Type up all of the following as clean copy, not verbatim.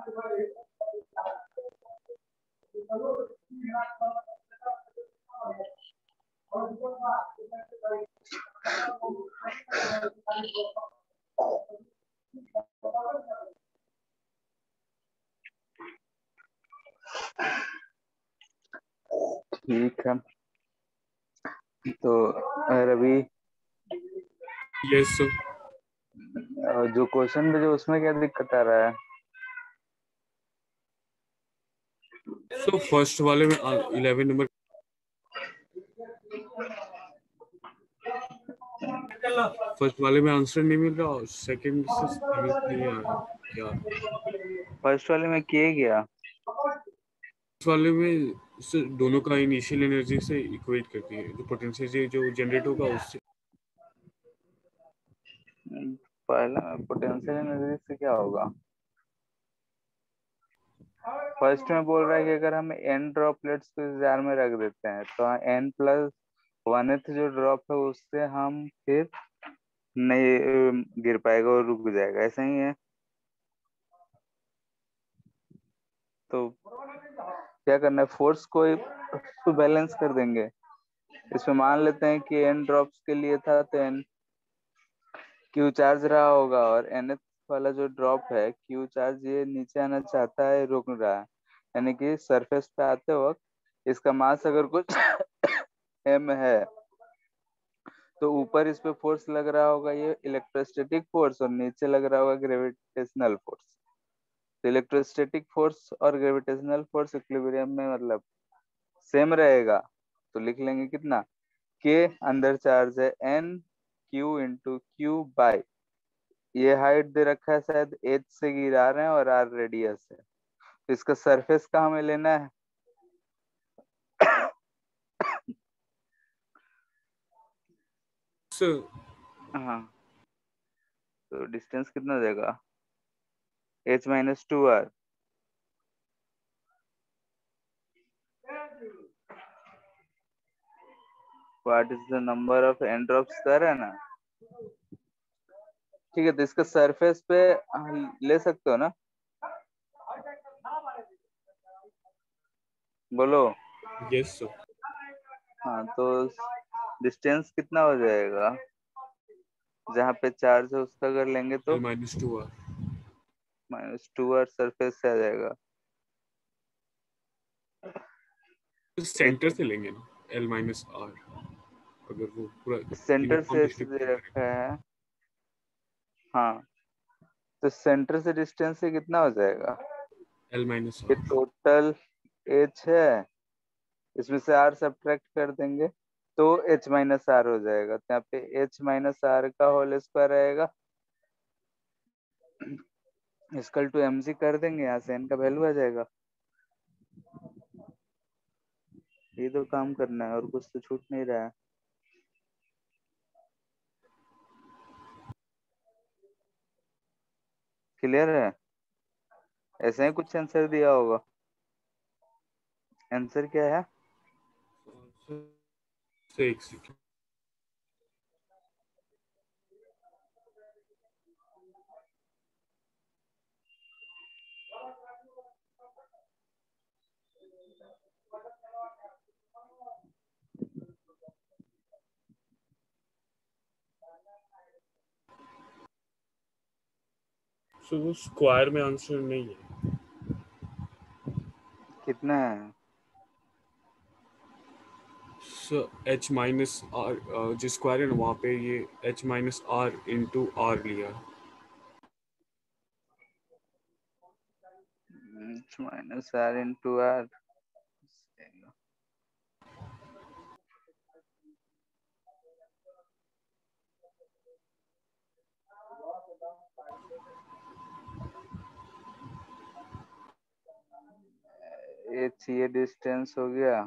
ठीक है, तो रवि, यस सर। जो क्वेश्चन में जो उसमें क्या दिक्कत आ रहा है? सो फर्स्ट वाले में 11 नंबर, फर्स्ट वाले में आंसर नहीं मिल रहा और सेकंड से समझ नहीं आ रहा क्या। फर्स्ट वाले में किए गया, फर्स्ट वाले में सर दोनों का इनिशियल एनर्जी से इक्वेट करती है, जो पोटेंशियल जो जनरेट होगा उससे। पहला पोटेंशियल एनर्जी से क्या होगा? फर्स्ट में बोल रहा है कि अगर हम n ड्रॉपलेट्स को इस जार में रख देते हैं तो n+1th जो ड्रॉप है उससे हम फिर नहीं गिर पाएगा और रुक जाएगा, ऐसा ही है। तो क्या करना है, फोर्स को बैलेंस कर देंगे। इसमें मान लेते हैं कि n ड्रॉप्स के लिए था तो n क्यू चार्ज रहा होगा, और nth वाला जो ड्रॉप है क्यू चार्ज ये नीचे आना चाहता है, रुक रहा है, यानी कि सरफेस पे आते वक्त इसका मास अगर कुछ m है तो ऊपर इस पे फोर्स लग रहा होगा ये इलेक्ट्रोस्टैटिक फोर्स, और नीचे लग रहा होगा ग्रेविटेशनल फोर्स। तो इलेक्ट्रोस्टैटिक फोर्स और ग्रेविटेशनल फोर्स इक्विलिब्रियम में मतलब सेम रहेगा, तो लिख लेंगे कितना, के अंदर चार्ज है n q into Q by, ये हाइट दे रखा है शायद h से गिरा रहे हैं और r रेडियस है, तो इसका सरफेस का हमें लेना है। सर हाँ, तो डिस्टेंस कितना हो जाएगा, h-2r। What is the number of n drops कर है ना। ठीक है, तो इसका सरफेस पे ले सकते हो ना, बोलो। Yes sir. हाँ, तो डिस्टेंस कितना हो जाएगा, जहाँ पे चार्ज है उसका अगर लेंगे तो L-2r। -2r सरफेस से आ जाएगा। सेंटर से लेंगे ना L-r, अगर वो पूरा सेंटर यूनिफॉर्म से ऐसे दे डिस्ट्रीब्यूशन रखा करेंगे। है। हाँ, तो सेंटर से डिस्टेंस से कितना हो जाएगा, ये L-r। टोटल h है, इसमें से r सब्ट्रैक्ट कर देंगे तो h-r हो जाएगा, तो यहाँ पे h-r का होल स्क्वायर रहेगा, इसकल टू mc कर देंगे, यहाँ से n का वैल्यू आ जाएगा। ये तो काम करना है और कुछ तो छूट नहीं रहा है। क्लियर है, ऐसे ही कुछ आंसर दिया होगा। आंसर क्या है, एक सेकेंड। सो वो स्क्वायर में आंसर नहीं है। कितना है, सो h-r जो स्क्वायर है ना वहाँ पे ये h-r इंटू r लिया। h-r into r। ये डिस्टेंस हो गया,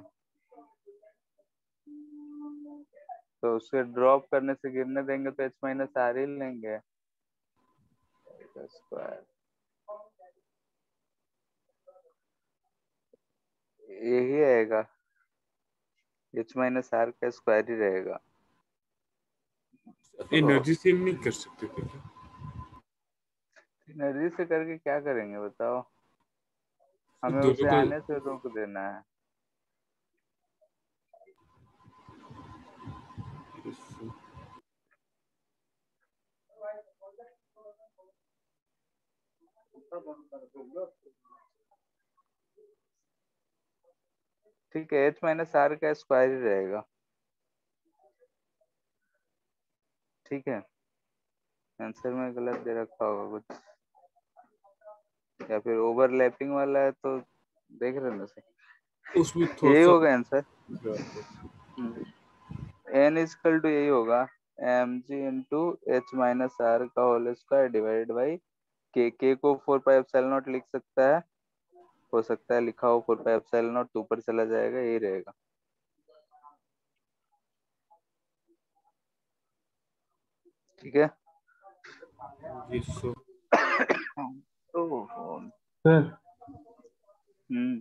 तो उसे ड्रॉप करने से गिरने देंगे तो h-r ही लेंगे स्क्वायर, यही आएगा, h-r का स्क्वायर ही रहेगा। एनर्जी सेम नहीं कर सकते थे क्या? एनर्जी से करके क्या करेंगे बताओ। हमें दोनों उसे का आने से रोक देना है। ठीक है, h माइनस आर का स्क्वायर ही रहेगा। ठीक है, आंसर में गलत दे रखा होगा कुछ, या फिर ओवरलैपिंग वाला है तो देख रहे ना सही। उसमें थोड़ा यही सा होगा आंसर। एन इजकल टू यही होगा, M G into H minus R का whole square divided by K को 4 पाई एप्सिलॉन नॉट लिख सकता है, हो सकता है लिखा हो 4 पाई एप्सिलॉन नॉट, तो ऊपर चला जाएगा, यही रहेगा। ठीक है। ये सो सर हम्म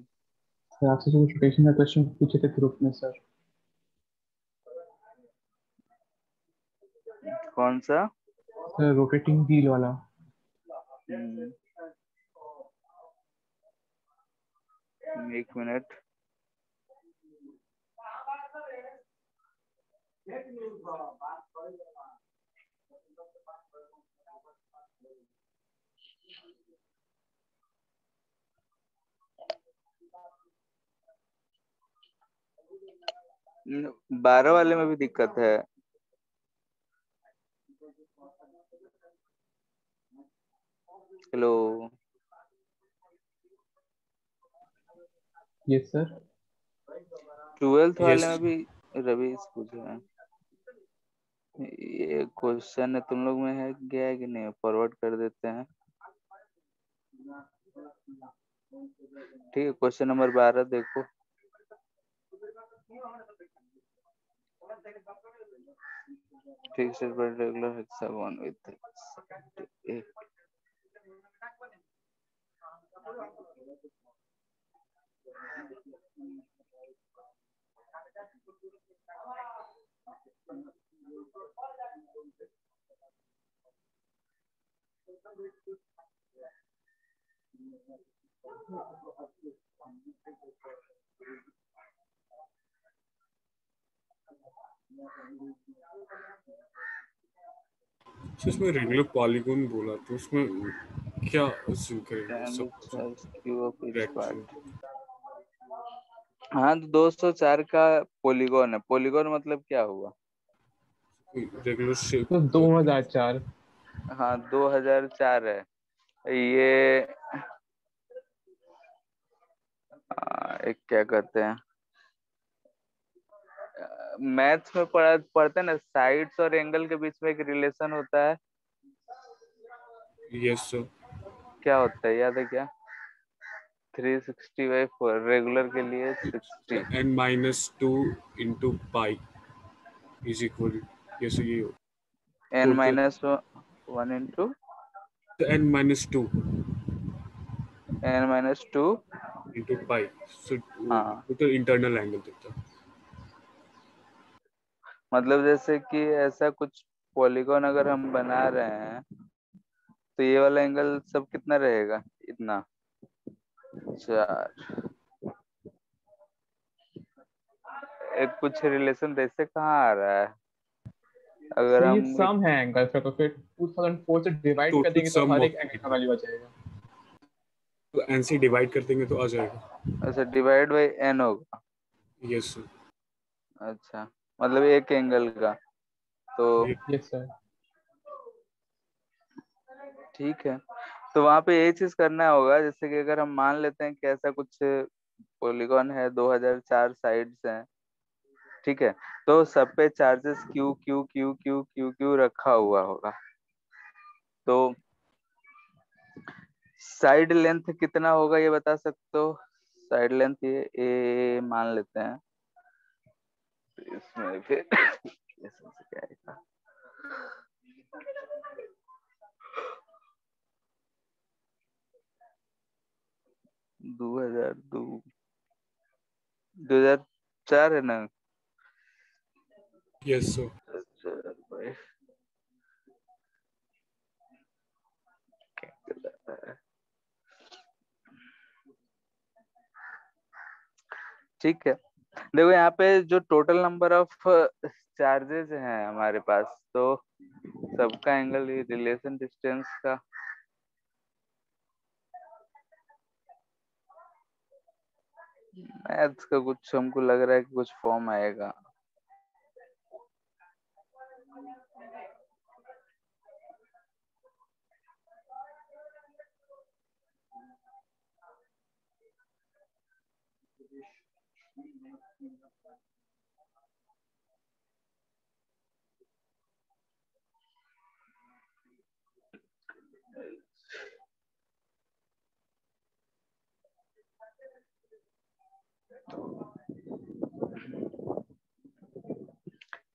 सर आपसे जो रोटेशन का क्वेश्चन पूछे थे ग्रुप में सर, कौन सा? सर रोटेटिंग व्हील वाला। हम्म, एक मिनट। न- 12 वाले में भी दिक्कत है। हेलो। Yes sir. 12th वाले यस में भी रवि पूछे हैं। ये क्वेश्चन है तुम लोग में है गया है कि नहीं, फॉरवर्ड कर देते हैं। ठीक है, क्वेश्चन नंबर 12 देखो। ठीक से रेगुलर हेक्सागोन विद तो इसमें रेगुलर पॉलीगॉन बोला तो उसमें क्या assume करेंगे tan सब x has q of each reaction? part। हाँ, तो 204 का पॉलीगॉन है। पॉलीगॉन मतलब क्या हुआ? Regular shape. तो 2004। हाँ, 2004 है ये। एक क्या कहते हैं, मैथ्स में पढ़ते हैं ना, साइड्स और एंगल के बीच में एक रिलेशन होता है। Yes sir. क्या होता है, याद है क्या? 360/4 रेगुलर के लिए 60। n-2 into pi is equal, yes ये n टोटल। माइनस 1 इंटू तो n-2 n-2। इंटू पाई, सो हाँ, टोटल इंटरनल एंगल देता है। मतलब जैसे कि ऐसा कुछ पॉलीगॉन अगर हम बना रहे हैं तो ये वाला एंगल सब कितना रहेगा? इतना 4। एक कुछ रिलेशन जैसे कहाँ आ रहा है? अगर तो ये हम सम है एंगल का, तो फिर 2004 से डिवाइड कर टोटल देंगे तो सम हर एक ऑफ एंगल का वैल्यू आ जाएगा। तो n से डिवाइड कर देंगे तो आ जाएगा। अच्छा, डिवाइड बाई n होगा। Yes sir. अच्छा, मतलब एक एंगल का। तो यस सर। ठीक है, तो वहां पे यही चीज करना होगा। जैसे कि अगर हम मान लेते हैं कि ऐसा कुछ पॉलीगॉन है, 2004 साइड्स हैं, ठीक है, तो सब पे charges Q Q Q Q Q Q रखा हुआ होगा। तो साइड लेंथ कितना होगा ये बता सकते हो? साइड लेंथ ये ए मान लेते हैं, तो इसमें फिर इसमें से क्या आएगा? 2004 है ना? Yes sir. भाई, ठीक है, देखो यहाँ पे जो टोटल नंबर ऑफ चार्जेस हैं हमारे पास, तो सबका एंगल रिलेशन डिस्टेंस का मैथ्स का कुछ हमको लग रहा है कि कुछ फॉर्म आएगा।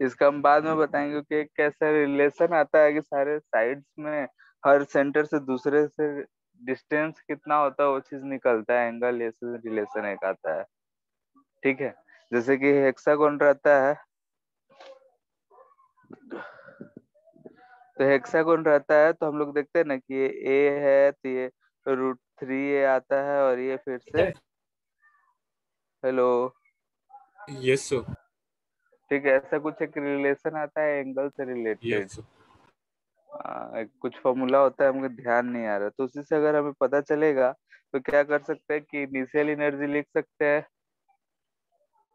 इसका हम बाद में बताएंगे कि एक कैसा रिलेशन आता है कि सारे साइड्स में हर सेंटर से दूसरे से डिस्टेंस कितना होता है वो चीज निकलता है, एंगल ऐसे रिलेशन एक आता है। ठीक है, जैसे कि हेक्सागोन रहता है, तो हेक्सागोन रहता है तो हम लोग देखते हैं ना कि ये ए है तो ये √3a आता है, और ये फिर से हेलो, यस सर। ठीक है, ऐसा कुछ एक रिलेशन आता है एंगल से रिलेटेड। Yes sir. कुछ फॉर्मूला होता है, हमको ध्यान नहीं आ रहा, तो उसी से अगर हमें पता चलेगा तो क्या कर सकते हैं कि इनिशियल एनर्जी लिख सकते हैं।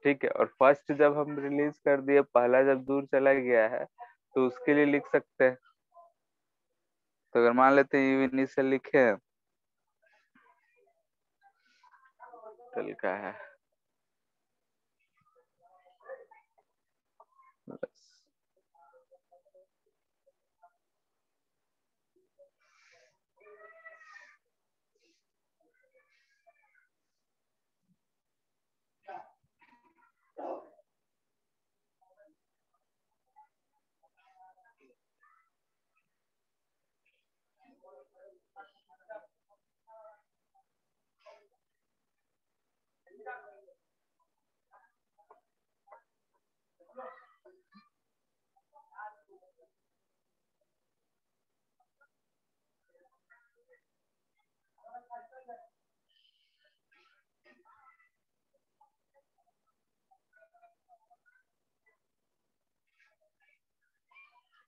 ठीक है, और फर्स्ट जब हम रिलीज कर दिए, पहला जब दूर चला गया है तो उसके लिए लिख सकते हैं। तो अगर मान लेते हैं इनिशियल लिखे हैं, टल का है बस।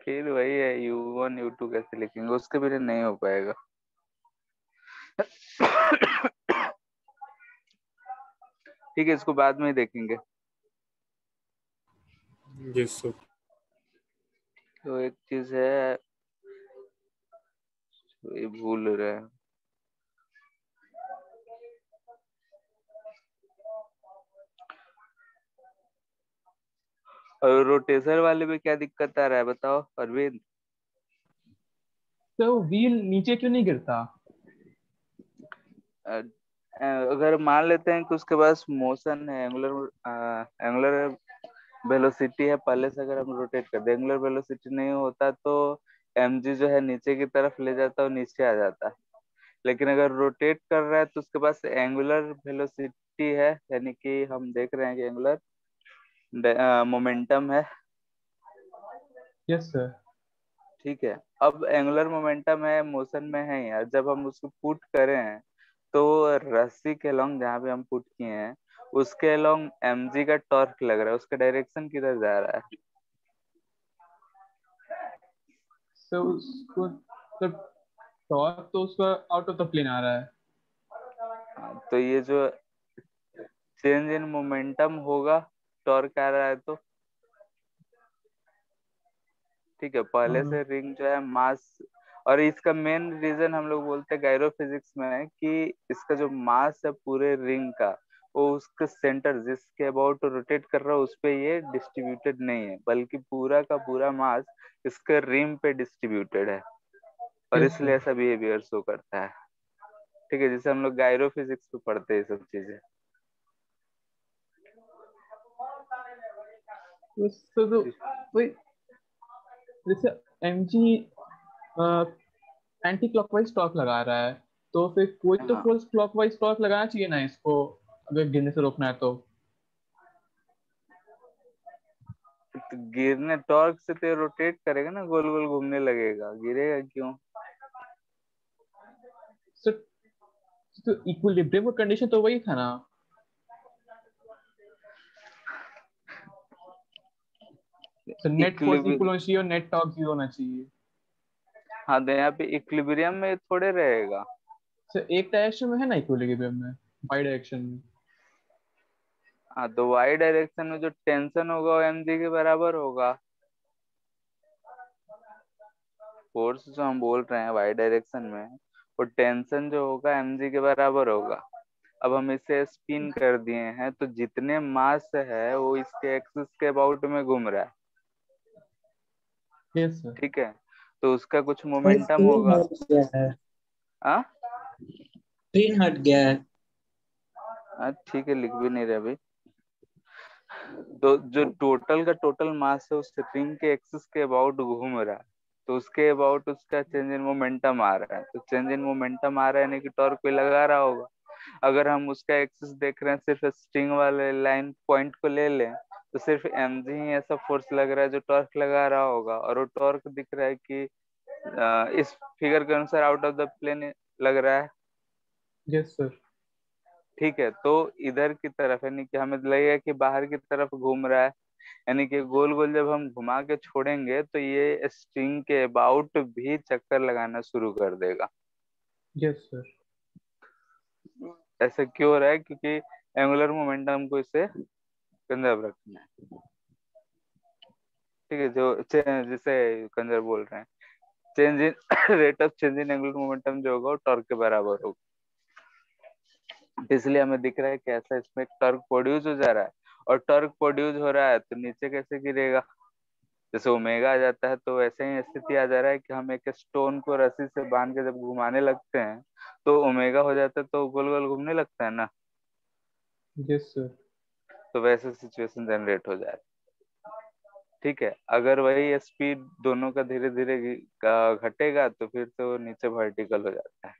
फिर वही है, U1 U2 कैसे लिखेंगे, उसके बिना नहीं हो पाएगा। ठीक है, इसको बाद में ही देखेंगे। Yes sir. तो एक चीज है, ये भूल रहे हैं। और रोटेशन वाले में क्या दिक्कत आ रहा है बताओ अरविंद। तो व्हील नीचे क्यों नहीं गिरता? अगर मान लेते हैं कि उसके पास मोशन है, एंगुलर वेलोसिटी है, पहले से अगर हम रोटेट कर दें, एंगुलर वेलोसिटी नहीं होता तो mg जो है नीचे की तरफ ले जाता और नीचे आ जाता है। लेकिन अगर रोटेट कर रहा है तो उसके पास एंगुलर वेलोसिटी है, यानी कि हम देख रहे हैं कि एंगुलर मोमेंटम है। Yes sir. ठीक है, अब एंगुलर मोमेंटम है, मोशन में है यार, जब हम उसको पुट करें हैं तो रस्सी के लॉन्ग जहाँ पे हम पुट किए हैं उसके लॉन्ग mg का टॉर्क लग रहा है, उसका डायरेक्शन किधर जा रहा है? सो उसको तो टॉर्क तो उसका आउट ऑफ द प्लेन आ रहा है। तो ये जो चेंज इन मोमेंटम होगा, टॉर्क आ रहा है तो ठीक है, पहले हाँ। से रिंग जो है मास, और इसका मेन रीजन हम लोग बोलते हैं गायरो फिजिक्स में है कि इसका जो मास है पूरे रिंग का, वो उसके सेंटर जिसके अबाउट रोटेट कर रहा है उस पे ये डिस्ट्रीब्यूटेड नहीं है, बल्कि पूरा का पूरा मास इसके रिम पे डिस्ट्रीब्यूटेड है, और यस इसलिए सर। ऐसा बिहेवियर शो करता है। ठीक है, जैसे हम लोग गायरो फिजिक्स पे पढ़ते हैं ये सब चीजें। तो वही, जैसे एमजी एंटी क्लॉकवाइज टॉर्क लगा रहा है, तो फिर कोई तो हाँ, फोर्स क्लॉकवाइज टॉर्क लगाना चाहिए ना इसको, अगर गिरने से रोकना है तो। तो गिरने टॉर्क से तो रोटेट करेगा ना, गोल गोल घूमने लगेगा, गिरेगा क्यों? तो इक्विलिब्रियम का कंडीशन तो वही था ना। तो नेट फोर्स इक्विलिब्रियम, इक्वल होना चाहिए और नेट टॉर्क 0 होना चाहिए। हाँ तो यहाँ पे इक्विलिब्रियम में थोड़े रहेगा। सर एक डायरेक्शन में है ना इक्विलिब्रियम में, बाई डायरेक्शन में। हाँ तो वाई डायरेक्शन में जो टेंशन होगा वो mg के बराबर होगा। फोर्स जो हम बोल रहे हैं वाई डायरेक्शन में, वो टेंशन जो होगा mg के बराबर होगा। अब हम इसे स्पिन कर दिए हैं तो जितने मास है वो इसके एक्सिस के अबाउट में घूम रहा है। Yes sir. ठीक है, तो उसका कुछ भाई मोमेंटम स्क्रीन होगा। हट गया है, हाँ स्क्रीन हट गया है। ठीक है, लिख भी नहीं रहे अभी। तो जो टोटल का टोटल मास है उस रिंग के एक्सिस के अबाउट घूम रहा है, तो उसके अबाउट उसका चेंज इन मोमेंटम आ रहा है। तो चेंज इन मोमेंटम आ रहा है यानी कि टॉर्क पे लगा रहा होगा। अगर हम उसका एक्सिस देख रहे हैं, सिर्फ स्ट्रिंग वाले लाइन पॉइंट को ले लें, तो सिर्फ mg ही ऐसा फोर्स लग रहा है जो टॉर्क लगा रहा होगा, और वो टॉर्क दिख रहा है कि इस फिगर के अनुसार आउट ऑफ द प्लेन लग रहा है। Yes sir. ठीक है, तो इधर की तरफ यानी कि हमें लगेगा कि बाहर की तरफ घूम रहा है, यानी कि गोल गोल जब हम घुमा के छोड़ेंगे तो ये स्ट्रिंग के अबाउट भी चक्कर लगाना शुरू कर देगा। Yes sir. ऐसा क्यों हो रहा है? क्योंकि एंगुलर मोमेंटम को इसे कंजर्व रखना है। ठीक है, जिसे कंजर्व बोल रहे हैं, change in rate of change in angular momentum जो होगा वो टॉर्क के बराबर होगा। इसलिए हमें दिख रहा है कि ऐसा इसमें टॉर्क प्रोड्यूस हो जा रहा है, और टॉर्क प्रोड्यूस हो रहा है तो नीचे कैसे गिरेगा? जैसे ओमेगा आ जाता है तो वैसे ही स्थिति आ जा रहा है कि हम एक स्टोन को रस्सी से बांध के जब घुमाने लगते हैं तो ओमेगा हो जाता है, तो गोल गोल घूमने लगता है ना। Yes sir. तो वैसे सिचुएशन जनरेट हो जाए। ठीक है, अगर वही स्पीड दोनों का धीरे धीरे घटेगा तो फिर तो नीचे वर्टिकल हो जाता है।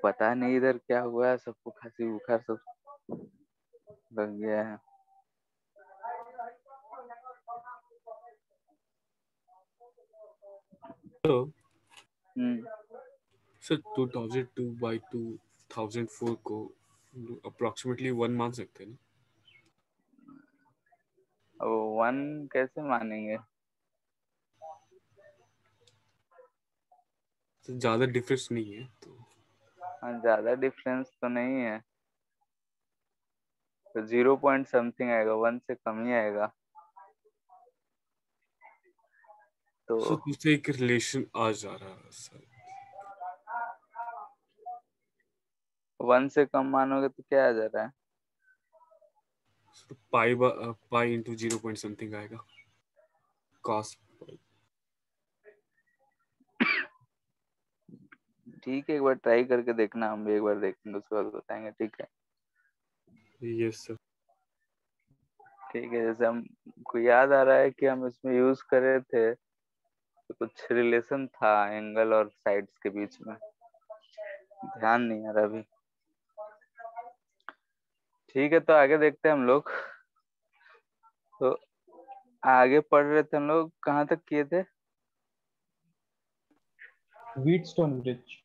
पता नहीं इधर क्या हुआ है, सबको खांसी बुखार सब लग गया है। तो हम्म, सर 2002 बाई 2004 को अप्रोक्सीमेटली 1 मान सकते हैं ना? अब वन कैसे मानेंगे? तो ज़्यादा डिफरेंस नहीं है तो हाँ, ज्यादा डिफरेंस तो नहीं है, तो 0 पॉइंट समथिंग आएगा, 1 से कम ही आएगा। तो सर उससे एक रिलेशन आ जा रहा है सर। 1 से कम मानोगे तो क्या आ जा रहा है? पाई इंटू 0 पॉइंट समथिंग आएगा कॉस। ठीक है, एक बार ट्राई करके देखना, हम भी एक बार देखेंगे उसके बाद बताएंगे। ठीक है। Yes sir. ठीक है, जैसे हमको याद आ रहा है कि हम इसमें यूज कर रहे थे तो कुछ रिलेशन था एंगल और साइड्स के बीच में, ध्यान नहीं आ रहा अभी। ठीक है, तो आगे देखते हैं हम लोग। तो आगे पढ़ रहे थे हम लोग, कहाँ तक किए थे? Wheatstone bridge.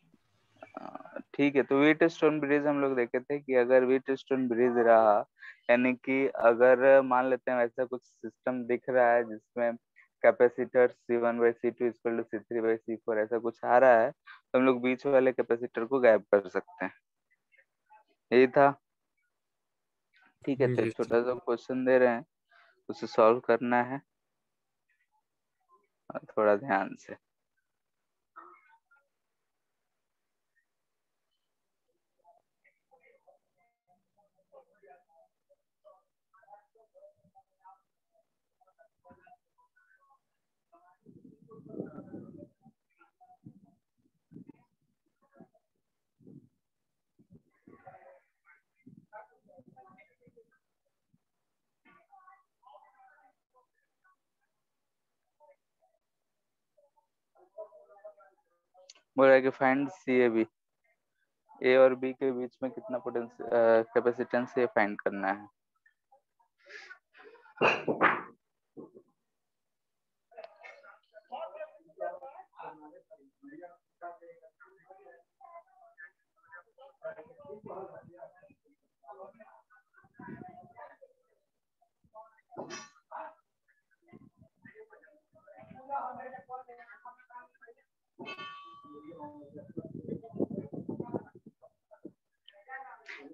ठीक है, तो व्हीट स्टोन ब्रिज हम लोग देखे थे कि अगर व्हीट स्टोन ब्रिज रहा, यानी कि अगर मान लेते हैं वैसा कुछ सिस्टम दिख रहा है जिसमें capacitor C1/C2 equal to C3/C4 ऐसा कुछ आ रहा है, तो हम लोग बीच वाले कैपेसिटर को गायब कर सकते हैं। यही था। ठीक है, तो एक यस सर। छोटा सा क्वेश्चन दे रहे हैं, उसे सॉल्व करना है, और थोड़ा ध्यान से। बोल रहा है कि फाइंड CAB, ए और बी के बीच में कितना कैपेसिटेंस ये फाइंड करना है।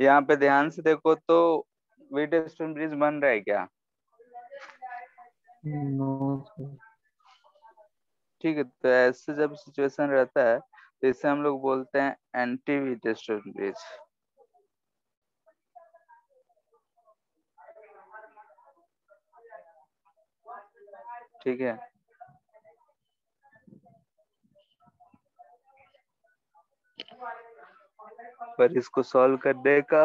यहाँ पे ध्यान से देखो तो व्हीटस्टोन ब्रिज बन रहा है क्या? नो ठीक है, तो ऐसे जब सिचुएशन रहता है तो इसे हम लोग बोलते हैं एंटी व्हीटस्टोन ब्रिज। ठीक है, पर इसको सॉल्व करने का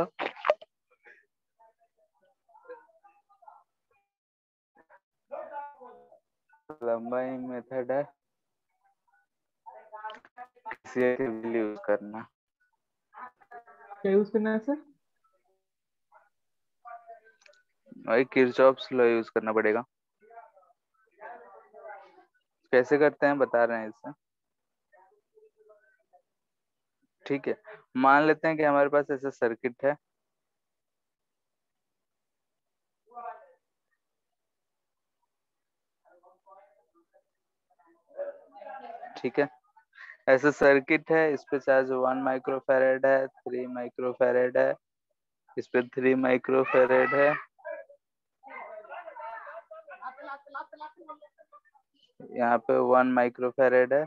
लंबा ही मेथड है, यूज करना। क्या यूज करना है सर? वही किरचॉफ्स लॉ यूज करना पड़ेगा। कैसे करते हैं बता रहे हैं इससे। ठीक है, मान लेते हैं कि हमारे पास ऐसा सर्किट है। ठीक है, ऐसा सर्किट है, इस पे चार्ज 1 माइक्रोफैरेड है, 3 माइक्रोफैरेड है, इस पे 3 माइक्रोफैरेड है, यहाँ पे 1 माइक्रोफैरेड है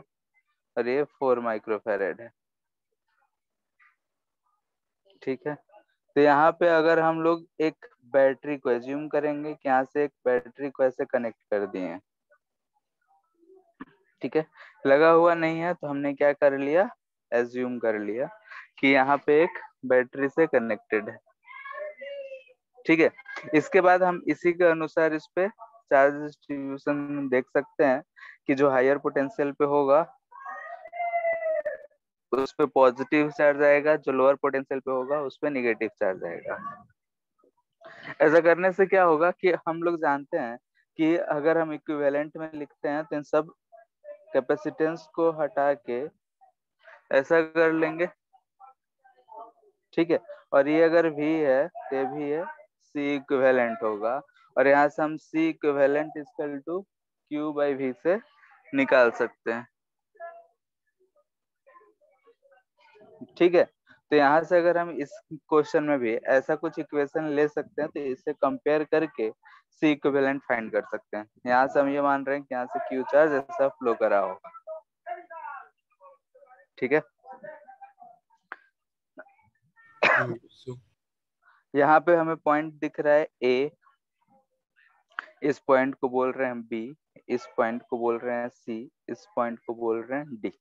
और ये 4 माइक्रोफैरेड है। ठीक है, तो यहाँ पे अगर हम लोग एक बैटरी को एज्यूम करेंगे कि यहाँ से एक बैटरी को ऐसे कनेक्ट कर दिए हैं। ठीक है, लगा हुआ नहीं है तो हमने क्या कर लिया, एज्यूम कर लिया कि यहाँ पे एक बैटरी से कनेक्टेड है। ठीक है, इसके बाद हम इसी के अनुसार इस पे चार्ज डिस्ट्रीब्यूशन देख सकते हैं कि जो हायर पोटेंशियल पे होगा उस पे पॉजिटिव चार्ज आएगा, जो लोअर पोटेंशियल पे होगा उस पे निगेटिव चार्ज आएगा। ऐसा करने से क्या होगा कि हम लोग जानते हैं कि अगर हम इक्विवेलेंट में लिखते हैं तो इन सब कैपेसिटेंस को हटा के ऐसा कर लेंगे। ठीक है, और ये अगर V है तो ये भी है, C इक्विवेलेंट होगा, और यहाँ से हम C equivalent equal to Q by V से निकाल सकते हैं। ठीक है, तो यहाँ से अगर हम इस क्वेश्चन में भी ऐसा कुछ इक्वेशन ले सकते हैं तो इससे कंपेयर करके C इक्विवेलेंट फाइंड कर सकते हैं। यहाँ से हम ये मान रहे हैं कि यहाँ से Q चार्ज ऐसा फ्लो करा होगा। ठीक है, so यहाँ पे हमें पॉइंट दिख रहा है A, इस पॉइंट को बोल रहे हैं B, इस पॉइंट को बोल रहे हैं C, इस पॉइंट को बोल रहे हैं D।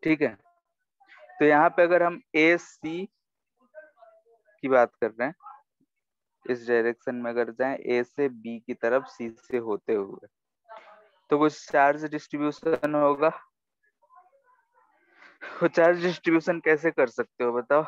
ठीक है, तो यहाँ पे अगर हम AC की बात कर रहे हैं, इस डायरेक्शन में अगर जाएं A से B की तरफ C से होते हुए, तो कुछ चार्ज डिस्ट्रीब्यूशन होगा। वो चार्ज डिस्ट्रीब्यूशन कैसे कर सकते हो बताओ?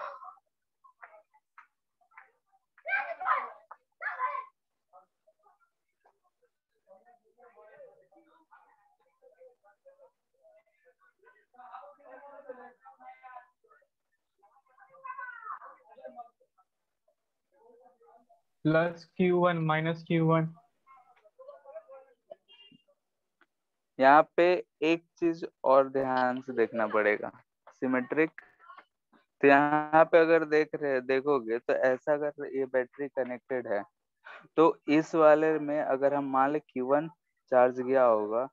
Plus Q1 minus Q1। यहाँ पे एक चीज और ध्यान से देखना पड़ेगा, सिमेट्रिक। तो यहाँ पे अगर देखोगे तो ऐसा अगर ये बैटरी कनेक्टेड है तो इस वाले में अगर हम मान ले Q1 चार्ज गया होगा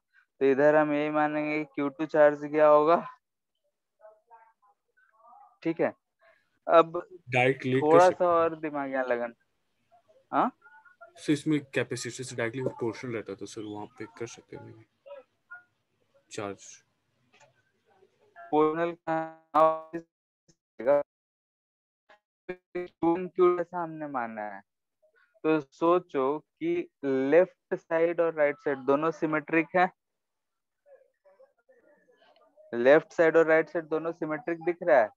तो इधर हम यही मानेंगे कि Q2 चार्ज गया होगा। ठीक है, अब डायरेक्ट लिंक कर थोड़ा सा सकते हैं। और दिमाग यहाँ लगन। हाँ, सो इसमें कैपेसिटर से डायरेक्टली प्रोपोर्शनल रहता था सर, वहाँ पे कर सकते हैं चार्ज। पोर्शनल ऐसा हमने माना है, तो सोचो कि लेफ्ट साइड और राइट साइड दोनों सिमेट्रिक है। लेफ्ट साइड और राइट साइड दोनों सिमेट्रिक दिख रहा है।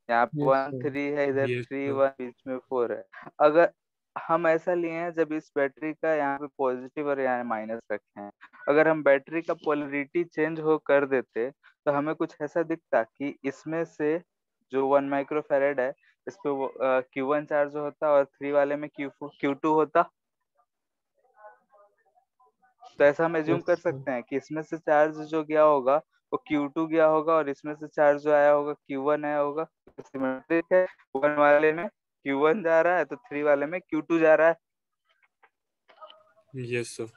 यहाँ पे Yes, 1 sir. 3 है, इधर Yes, 3 sir. 1 बीच में 4 है। अगर हम ऐसा लिए हैं जब इस बैटरी का यहाँ पे पॉजिटिव और यहाँ माइनस रखे हैं, अगर हम बैटरी का पोलरिटी चेंज हो कर देते तो हमें कुछ ऐसा दिखता कि इसमें से जो 1 माइक्रोफेरेड है इस पे वो Q1 चार्ज होता और 3 वाले में Q2 होता। तो ऐसा हम एज्यूम Yes, कर sir. सकते हैं कि इसमें से चार्ज जो गया होगा वो Q2 गया होगा और इसमें से चार्ज जो आया होगा Q1 आया होगा। सिमेट्रिक है, 1 वाले में Q1 जा रहा है तो 3 वाले में Q2 जा रहा है। Yes, sir.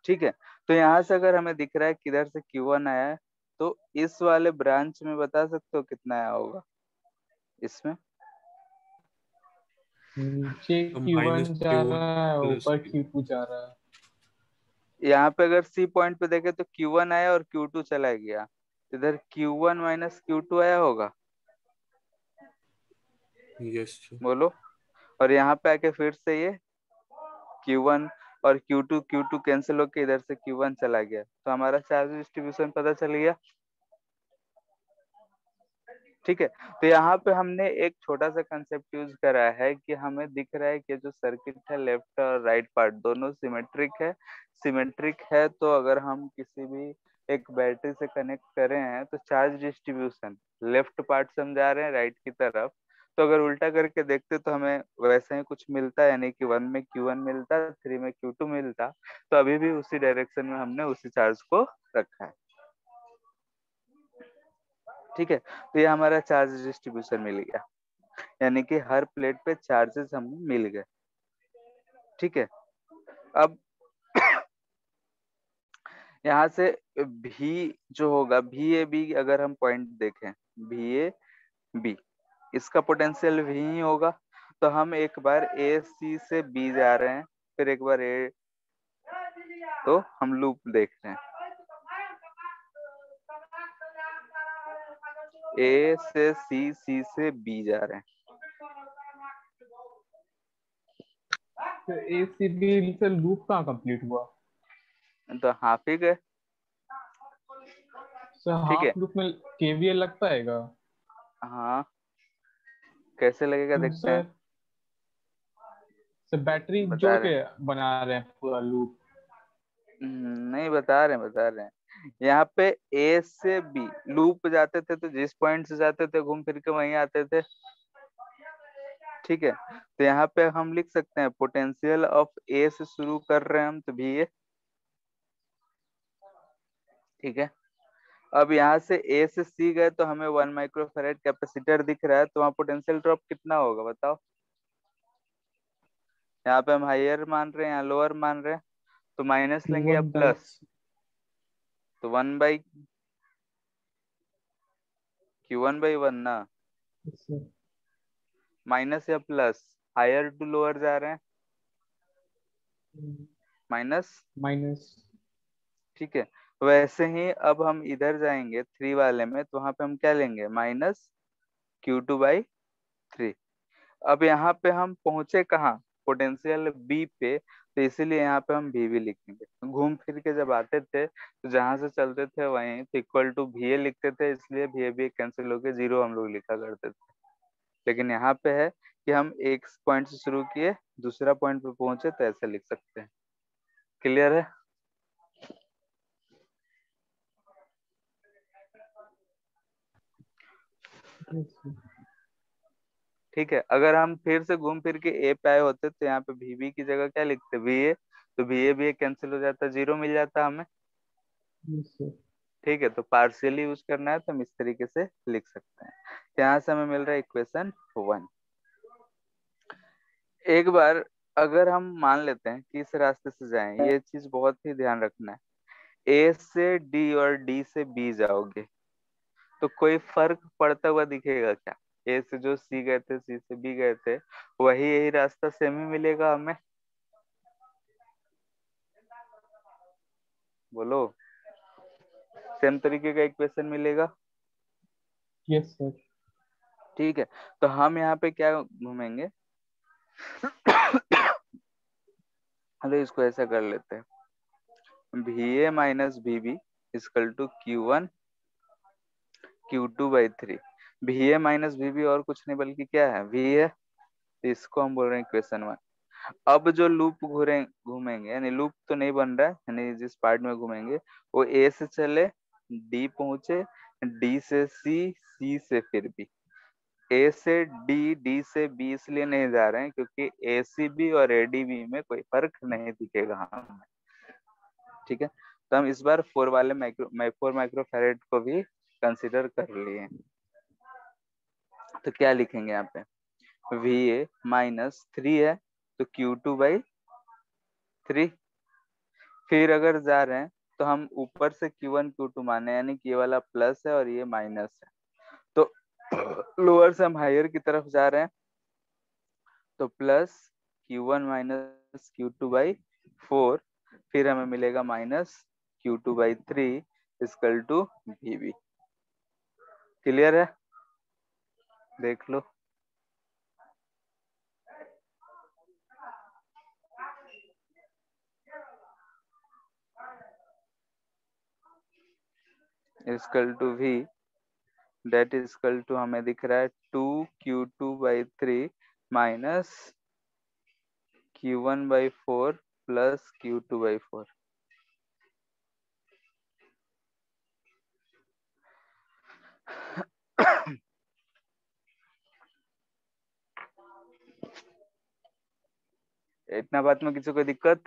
ठीक है, तो यहाँ से अगर हमें दिख रहा है किधर से Q1 आया है तो इस वाले ब्रांच में बता सकते हो कितना आया होगा इसमें? नीचे माइनस Q1 जा Q1 रहा है, प्लस ऊपर Q2 जा रहा है। यहाँ पे अगर C पॉइंट पे देखे तो Q1 आया और Q2 चला गया, इधर Q1 माइनस Q2 आया होगा, यस सर। बोलो। और यहाँ पे आके फिर से ये Q1 और Q2 कैंसिल होके इधर से Q1 चला गया, तो हमारा चार्ज डिस्ट्रीब्यूशन पता चल गया। ठीक है, तो यहाँ पे हमने एक छोटा सा कंसेप्ट यूज करा है कि हमें दिख रहा है कि जो सर्किट है लेफ्ट और राइट पार्ट दोनों सिमेट्रिक है। तो अगर हम किसी भी एक बैटरी से कनेक्ट करे हैं तो चार्ज डिस्ट्रीब्यूशन लेफ्ट पार्ट से हम जा रहे हैं राइट की तरफ, तो अगर उल्टा करके देखते तो हमें वैसे ही कुछ मिलता, यानी कि 1 में Q1 मिलता, 3 में Q2 मिलता। तो अभी भी उसी डायरेक्शन में हमने उसी चार्ज को रखा है। ठीक है, तो ये हमारा चार्ज डिस्ट्रीब्यूशन मिल गया, यानी कि हर प्लेट पे चार्जेस हमें मिल गए। ठीक है, अब यहाँ से भी जो होगा VAB, अगर हम पॉइंट देखें VAB, इसका पोटेंशियल भी ही होगा। तो हम एक बार AC से B जा रहे हैं, फिर एक बार A, तो हम लूप देख रहे हैं। A से C से B जा रहे हैं। तो ACB से लूप कहाँ कंप्लीट हुआ? तो हाफ ही गए। सर ठीक है, हाफ लूप में KVL लग पाएगा? हाँ कैसे लगेगा क्यों देखते हैं, सर? सर बैटरी बता जोड़ रहे के हैं। बना रहे हैं पूरा लूप। नहीं, बता रहे हैं। यहाँ पे A से B लूप जाते थे तो जिस पॉइंट से जाते थे घूम फिर के वहीं आते थे। ठीक है, तो यहाँ पे हम लिख सकते हैं पोटेंशियल ऑफ A से शुरू कर रहे हैं हम तो VA। ठीक है, अब यहाँ से A से C गए तो हमें 1 माइक्रोफेरेड कैपेसिटर दिख रहा है, तो वहाँ पोटेंशियल ड्रॉप कितना होगा बताओ। यहाँ पे हम हायर मान रहे हैं या लोअर मान रहे हैं, तो माइनस लेंगे या प्लस, तो 1 बाई Q1/1 ना, माइनस या प्लस, हायर टू लोअर जा रहे हैं, माइनस। माइनस। ठीक है, वैसे ही अब हम इधर जाएंगे 3 वाले में, तो वहां पे हम क्या लेंगे, माइनस Q2/3। अब यहाँ पे हम पहुंचे कहाँ, पोटेंशियल B पे, तो इसीलिए यहाँ पे हम VB लिखेंगे। घूम फिर के जब आते थे तो जहां से चलते थे वहीं तो इक्वल टू VA लिखते थे, इसलिए VAB कैंसिल होके 0 हम लोग लिखा करते थे। लेकिन यहाँ पे है कि हम एक पॉइंट से शुरू किए दूसरा पॉइंट पे पहुंचे तो ऐसे लिख सकते हैं। क्लियर है? ठीक है, अगर हम फिर से घूम फिर के A पे आए होते तो यहाँ पे VB की जगह क्या लिखते, VA, तो VA कैंसिल हो जाता, 0 मिल जाता हमें। ठीक है, तो पार्शियली यूज करना है तो हम इस तरीके से लिख सकते हैं। यहाँ से हमें मिल रहा है इक्वेशन 1। एक बार अगर हम मान लेते हैं कि इस रास्ते से जाएं, ये चीज बहुत ही ध्यान रखना है। A से D और D से B जाओगे तो कोई फर्क पड़ता हुआ दिखेगा क्या? A से जो C गए थे, C से B गए थे, वही यही रास्ता सेम ही मिलेगा हमें, बोलो। सेम तरीके का इक्वेशन मिलेगा। Yes sir. ठीक है, तो हम यहाँ पे क्या घूमेंगे अरे इसको ऐसा कर लेते हैं, VA minus VB equal to Q1 Q2/3। VA minus VB और कुछ नहीं बल्कि क्या है, V है। तो इसको हम बोल रहे हैं इक्वेशन 1। अब जो लूप घूमेंगे, यानी लूप तो नहीं बन रहा है, यानी जिस पार्ट में घूमेंगे वो A से चले, D पहुंचे, D से C, C से फिर B। A से D, D से B इसलिए नहीं जा रहे हैं क्योंकि ACB और ADB में कोई फर्क नहीं दिखेगा हमें। ठीक है, तो हम इस बार 4 वाले 4 माइक्रोफैरेड को भी कंसिडर कर लिए। तो क्या लिखेंगे यहाँ पे, VA माइनस 3 है तो Q2/3। फिर अगर जा रहे हैं तो हम ऊपर से Q1 Q2 माने, यानी कि ये वाला प्लस है और ये माइनस है। तो लोअर से हम हायर की तरफ जा रहे हैं, तो प्लस Q1 माइनस Q2/4, फिर हमें मिलेगा minus Q2/3 equal to VB। Clear है, देख लो। इक्वल टू V, डेट इक्वल टू हमें दिख रहा है 2Q2/3 minus Q1/4 plus Q2/4। इतना बात में किसी को दिक्कत?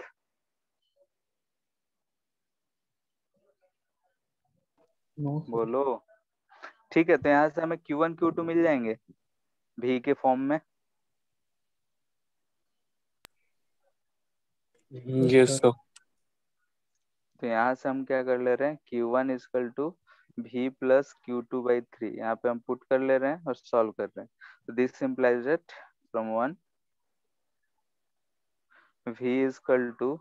नो बोलो। ठीक है, तो यहाँ से हमें Q1 Q2 मिल जाएंगे V के फॉर्म में। Yes sir. तो यहाँ से हम क्या कर ले रहे हैं, Q1 equal to V plus Q2/3 यहाँ पे हम पुट कर ले रहे हैं और सॉल्व कर रहे हैं। तो this implies that from 1 V equal to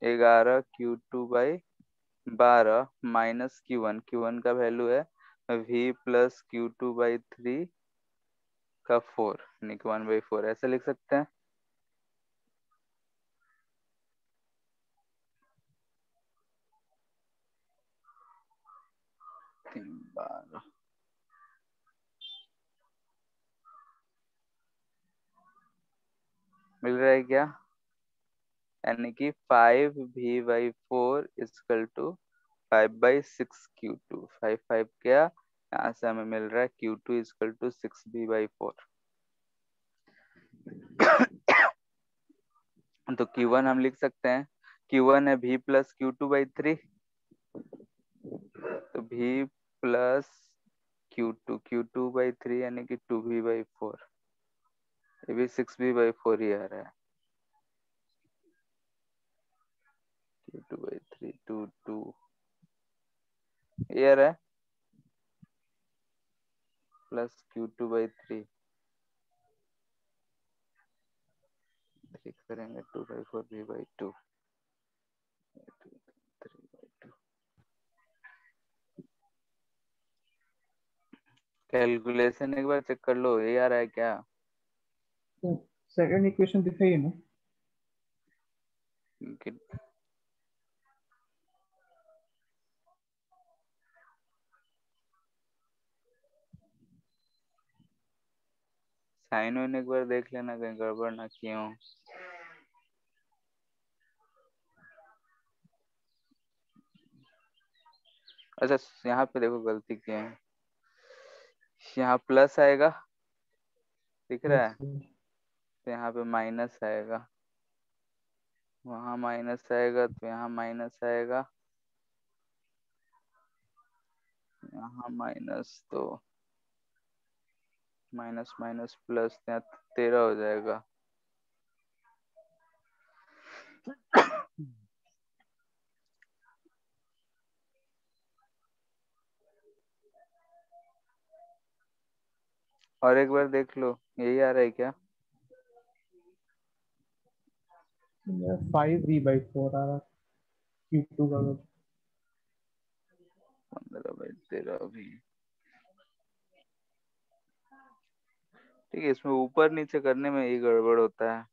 11 Q2/12 minus Q1 का वैल्यू है V प्लस Q2/3 का 4, यानी कि 1/4 ऐसे लिख सकते हैं। मिल रहा है क्या, यानी कि 5V/4 इक्वल टू 5/6 Q2। 5 क्या, यहाँ से हमें मिल रहा है Q2 इक्वल टू 6V/4। तो Q1 हम लिख सकते हैं, Q1 है V प्लस Q2/3, तो V प्लस Q2/3 यानी कि 2V/4, ये भी 6V/4 ही आ रहा है। Q2/3 2 ये आ रहा है, प्लस Q2/3 करेंगे 2/4 V/2 3/2। कैलकुलेशन एक बार चेक कर लो, ये आ रहा है क्या? तो सेकंड इक्वेशन दिखाइए ना। साइन वाइन एक बार देख लेना, कहीं गड़बड़ ना किए हो। अच्छा, यहाँ पे देखो गलती किए हैं, यहाँ प्लस आएगा, दिख रहा यस है, तो यहाँ पे माइनस आएगा, वहां माइनस आएगा तो यहाँ माइनस आएगा, यहाँ माइनस, तो माइनस माइनस प्लस, यहाँ 13 हो जाएगा। और एक बार देख लो, यही आ रहा है क्या? 5V/4 आ रहा Q2 का वैल्यू। 15/13 भी ठीक है, इसमें ऊपर नीचे करने में ही गड़बड़ होता है।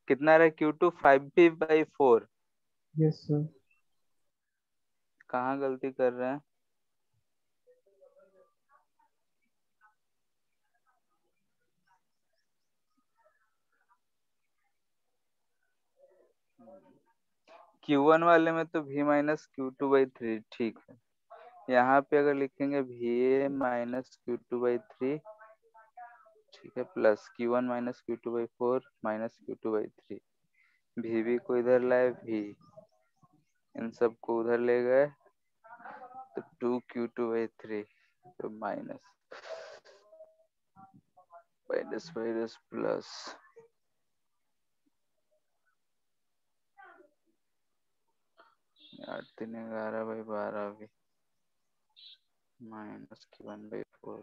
कितना रहा Q2? 5V/4। Yes sir. कहाँ गलती कर रहे हैं? Q1 वाले में तो V माइनस Q2/3 ठीक है। यहाँ पे अगर लिखेंगे VA माइनस Q2/3 ठीक है, plus Q1 minus Q2/4 minus Q2/3। VB को इधर लाए, V इन सब को उधर ले गए तो 2Q2/3 तो माइनस माइनस माइनस प्लस 8×3=11/12 भी माइनस Q1/4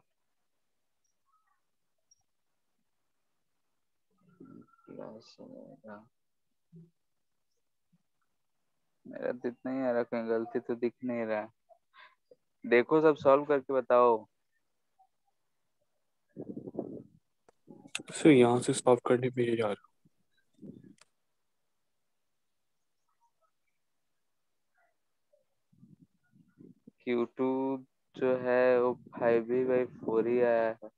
प्लस मेरा तो इतना ही आ रहा, कहीं गलती तो दिख नहीं रहा है। देखो सब सॉल्व करके बताओ। सर यहाँ से सॉल्व करने पे ये यार Q2 जो है वो 5V/4 ही आया है।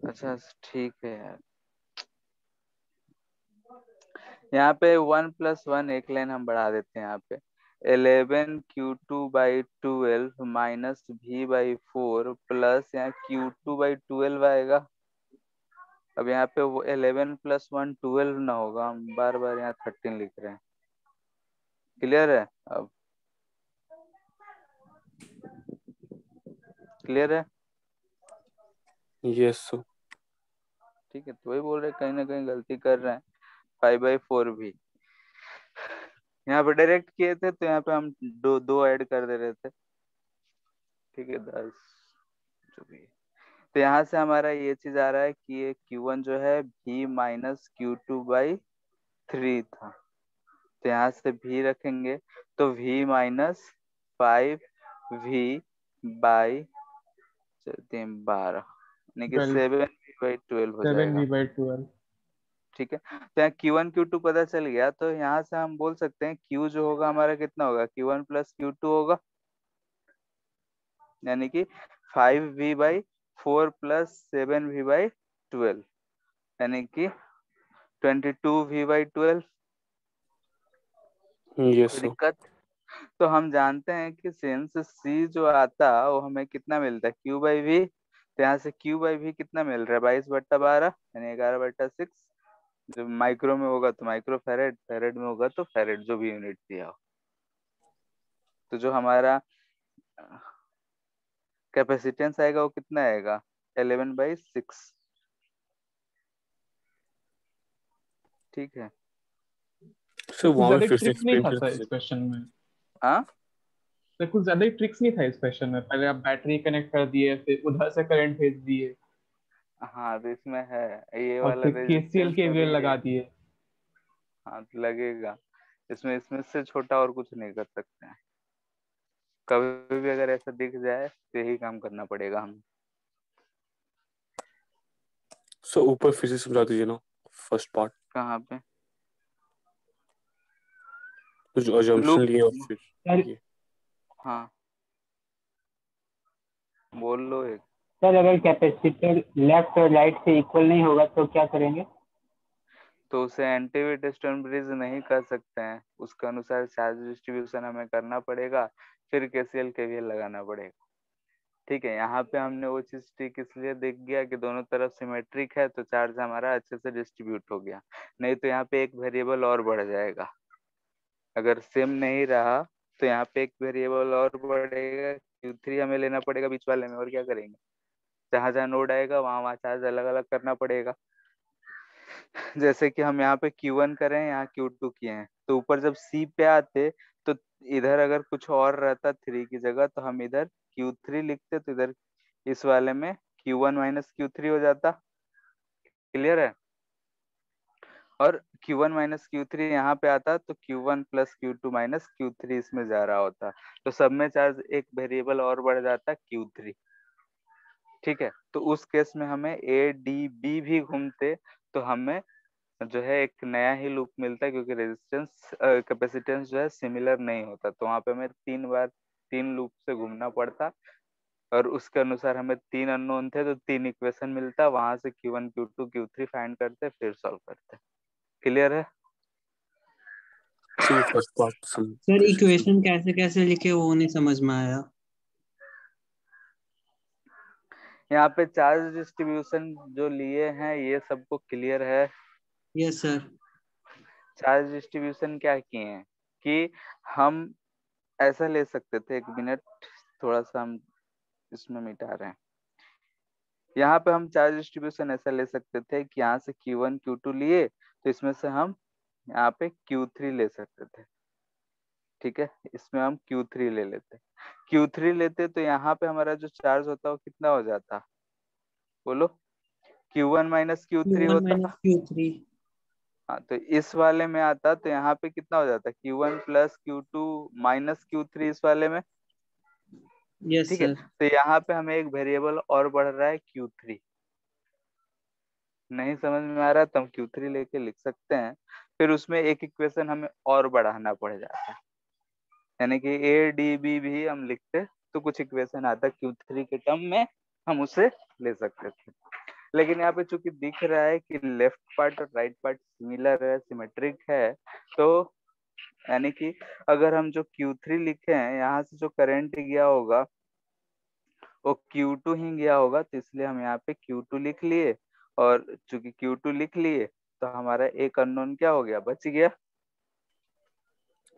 अच्छा ठीक है यार, यहाँ पे 1+1 एक लाइन हम बढ़ा देते हैं। यहाँ पे 11Q2/12 माइनस V/4 प्लस यहाँ Q2/12 आएगा। अब यहाँ पे वो 11+1 12 ना होगा, हम बार बार यहाँ 13 लिख रहे हैं। क्लियर है? अब क्लियर है? Yes sir. ठीक है, तो वही बोल रहे कहीं ना कहीं गलती कर रहे हैं। 5/4 भी यहाँ पे डायरेक्ट किए थे तो यहाँ पे हम दो दो ऐड कर दे रहे थे। ठीक है, 10 जो भी है। तो यहाँ से हमारा ये चीज आ रहा है कि ये Q1 जो है V माइनस Q2/3 था, तो यहाँ से V रखेंगे तो V माइनस 5V/12 यानी कि 12 7V/12 हो जाएगा। 7V/12। ठीक है, तो यहाँ Q1 Q2 पता चल गया, तो यहाँ से हम बोल सकते हैं Q जो होगा हमारा कितना होगा, Q1 प्लस Q2 होगा, यानी कि 5V/4 प्लस 7V/12 यानी कि 22V/12। यस कोई सर। दिक्कत? तो हम जानते हैं कि सेंस C जो आता वो हमें कितना मिलता है, Q/V। तो यहाँ से Q/V कितना मिल रहा है, 22/12 यानी 11/6। जो माइक्रो में होगा तो माइक्रो फैरेड, फैरेड में होगा तो फैरेड, जो भी यूनिट दिया हो। तो जो हमारा कैपेसिटेंस आएगा वो कितना आएगा, 11/6। ठीक है। सर कुछ वहाँ पे ज्यादा फिर से ट्रिक नहीं एक्सप्लेन था कर सर इस दीजिए। क्वेश्चन में। हाँ सर कुछ ज्यादा ट्रिक्स नहीं था इस क्वेश्चन में। पहले आप बैटरी कनेक्ट कर दिए, फिर उधर से करंट भेज दिए, हाँ, तो इसमें है ये और वाला फिर केसीएल रेजिस्टेंस केवीएल अभी। लगा दिए। हाँ तो लगेगा, इसमें इसमें से छोटा और कुछ नहीं कर सकते हैं। कभी भी अगर ऐसा दिख जाए तो यही काम करना पड़ेगा हमें। सर ऊपर फिर से समझा दीजिए ना, फर्स्ट पार्ट कहाँ पे? जो अजम्पशन लूप। लिए और फिर सर ये। हाँ बोल लो एक। सर अगर कैपेसिटर लेफ्ट और राइट से इक्वल नहीं होगा तो क्या करेंगे? तो उसे एंटी वेस्टर्न ब्रिज नहीं कर सकते हैं, उसके अनुसार चार्ज डिस्ट्रीब्यूशन हमें करना पड़ेगा, फिर केसीएल केवीएल लगाना पड़ेगा। ठीक है, यहाँ पे हमने वो चीज ठीक इसलिए देख गया कि दोनों तरफ सिमेट्रिक है तो चार्ज हमारा अच्छे से डिस्ट्रीब्यूट हो गया। नहीं तो यहाँ पे एक वेरिएबल और बढ़ जाएगा। अगर सेम नहीं रहा तो यहाँ पे एक वेरिएबल और बढ़ेगा, Q3 हमें लेना पड़ेगा बीच वाले में, और क्या करेंगे, जहां जहां नोड आएगा वहां वहां चार्ज अलग अलग करना पड़ेगा। जैसे कि हम यहाँ पे Q1 करें, यहाँ Q2 किए हैं, तो ऊपर जब C पे आते तो इधर अगर कुछ और रहता 3 की जगह तो हम इधर Q3 लिखते, तो इधर इस वाले में Q1 माइनस Q3 हो जाता। क्लियर है? और Q1 माइनस Q3 यहाँ पे आता तो Q1 plus Q2 minus Q3 इसमें जा रहा होता, तो सब में चार्ज एक वेरिएबल और बढ़ जाता Q3। ठीक है, तो उस केस में हमें ADB भी घूमते तो हमें जो है एक नया ही लूप मिलता है, क्योंकि रेजिस्टेंस कैपेसिटेंस जो है सिमिलर नहीं होता, तो वहां पे हमें 3 बार 3 लूप से घूमना पड़ता, और उसके अनुसार हमें 3 अननोन थे तो 3 इक्वेशन मिलता, वहां से Q1 Q2 Q3 फाइंड करते फिर सॉल्व करते। क्लियर है? सही, फर्स्ट पार्ट सर इक्वेशन कैसे कैसे लिखे वो नहीं समझ में आया। यहाँ पे चार्ज डिस्ट्रीब्यूशन जो लिए हैं ये सबको क्लियर है? Yes sir. चार्ज डिस्ट्रीब्यूशन क्या किए हैं कि हम ऐसा ले सकते थे, 1 मिनट थोड़ा सा हम इसमें मिटा रहे हैं। यहाँ पे हम चार्ज डिस्ट्रीब्यूशन ऐसा ले सकते थे कि यहाँ से Q1 Q2 लिए तो इसमें से हम यहाँ पे Q3 ले सकते थे। ठीक है, इसमें हम Q3 ले लेते, Q3 लेते तो यहाँ पे हमारा जो चार्ज होता वो कितना हो जाता, बोलो? Q1 माइनस Q3 Q1 होता। Minus Q3। हाँ, तो इस वाले में आता तो यहाँ पे कितना हो जाता, Q1 plus Q2 minus Q3 इस वाले में। यस ठीक है, सर। तो यहाँ पे हमें एक वेरिएबल और बढ़ रहा है Q3। नहीं समझ में आ रहा तो हम Q3 लेके लिख सकते हैं, फिर उसमें एक इक्वेशन हमें और बढ़ाना पड़ जाता है, यानी कि ADB भी हम लिखते तो कुछ इक्वेशन आता Q3 के टर्म में, हम उसे ले सकते थे। लेकिन यहाँ पे चूंकि दिख रहा है कि लेफ्ट पार्ट और राइट पार्ट सिमिलर है, सिमेट्रिक है, तो यानी कि अगर हम जो Q3 लिखे हैं यहाँ से जो करंट गया होगा वो Q2 ही गया होगा, तो इसलिए हम यहाँ पे Q2 लिख लिए, और चूंकि Q2 लिख लिए तो हमारा एक अननोन क्या हो गया, बच गया।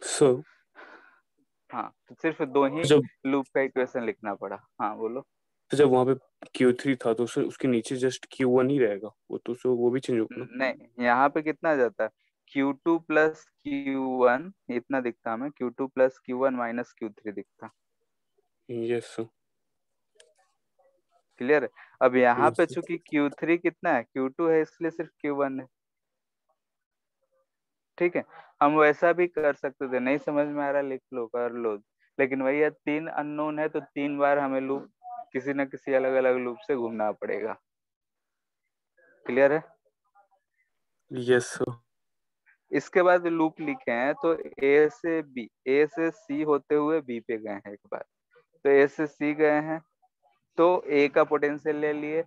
सर हाँ, तो सिर्फ 2 ही जब लूप का इक्वेशन लिखना पड़ा। हाँ बोलो। तो जब वहां पे Q3 था तो उसके नीचे जस्ट Q1 ही रहेगा, वो तो वो भी चेंज होगा ना? नहीं, यहाँ पे कितना आ जाता है, Q2 प्लस Q1 इतना दिखता हमें, Q2 plus Q1 minus Q3 दिखता। Yes sir. क्लियर है? अब यहाँ यस पे सर। चूंकि Q3 कितना है, Q2 है, इसलिए सिर्फ Q1 है। ठीक है, हम वैसा भी कर सकते थे, नहीं समझ में आ रहा लिख लो, कर लो, लेकिन वही है 3 अननोन है तो 3 बार हमें लूप किसी न किसी अलग अलग लूप से घूमना पड़ेगा। क्लियर है? Yes sir. इसके बाद लूप लिखे हैं तो A से C होते हुए B पे गए हैं एक बार, तो A से C गए हैं तो A का पोटेंशियल ले लिए,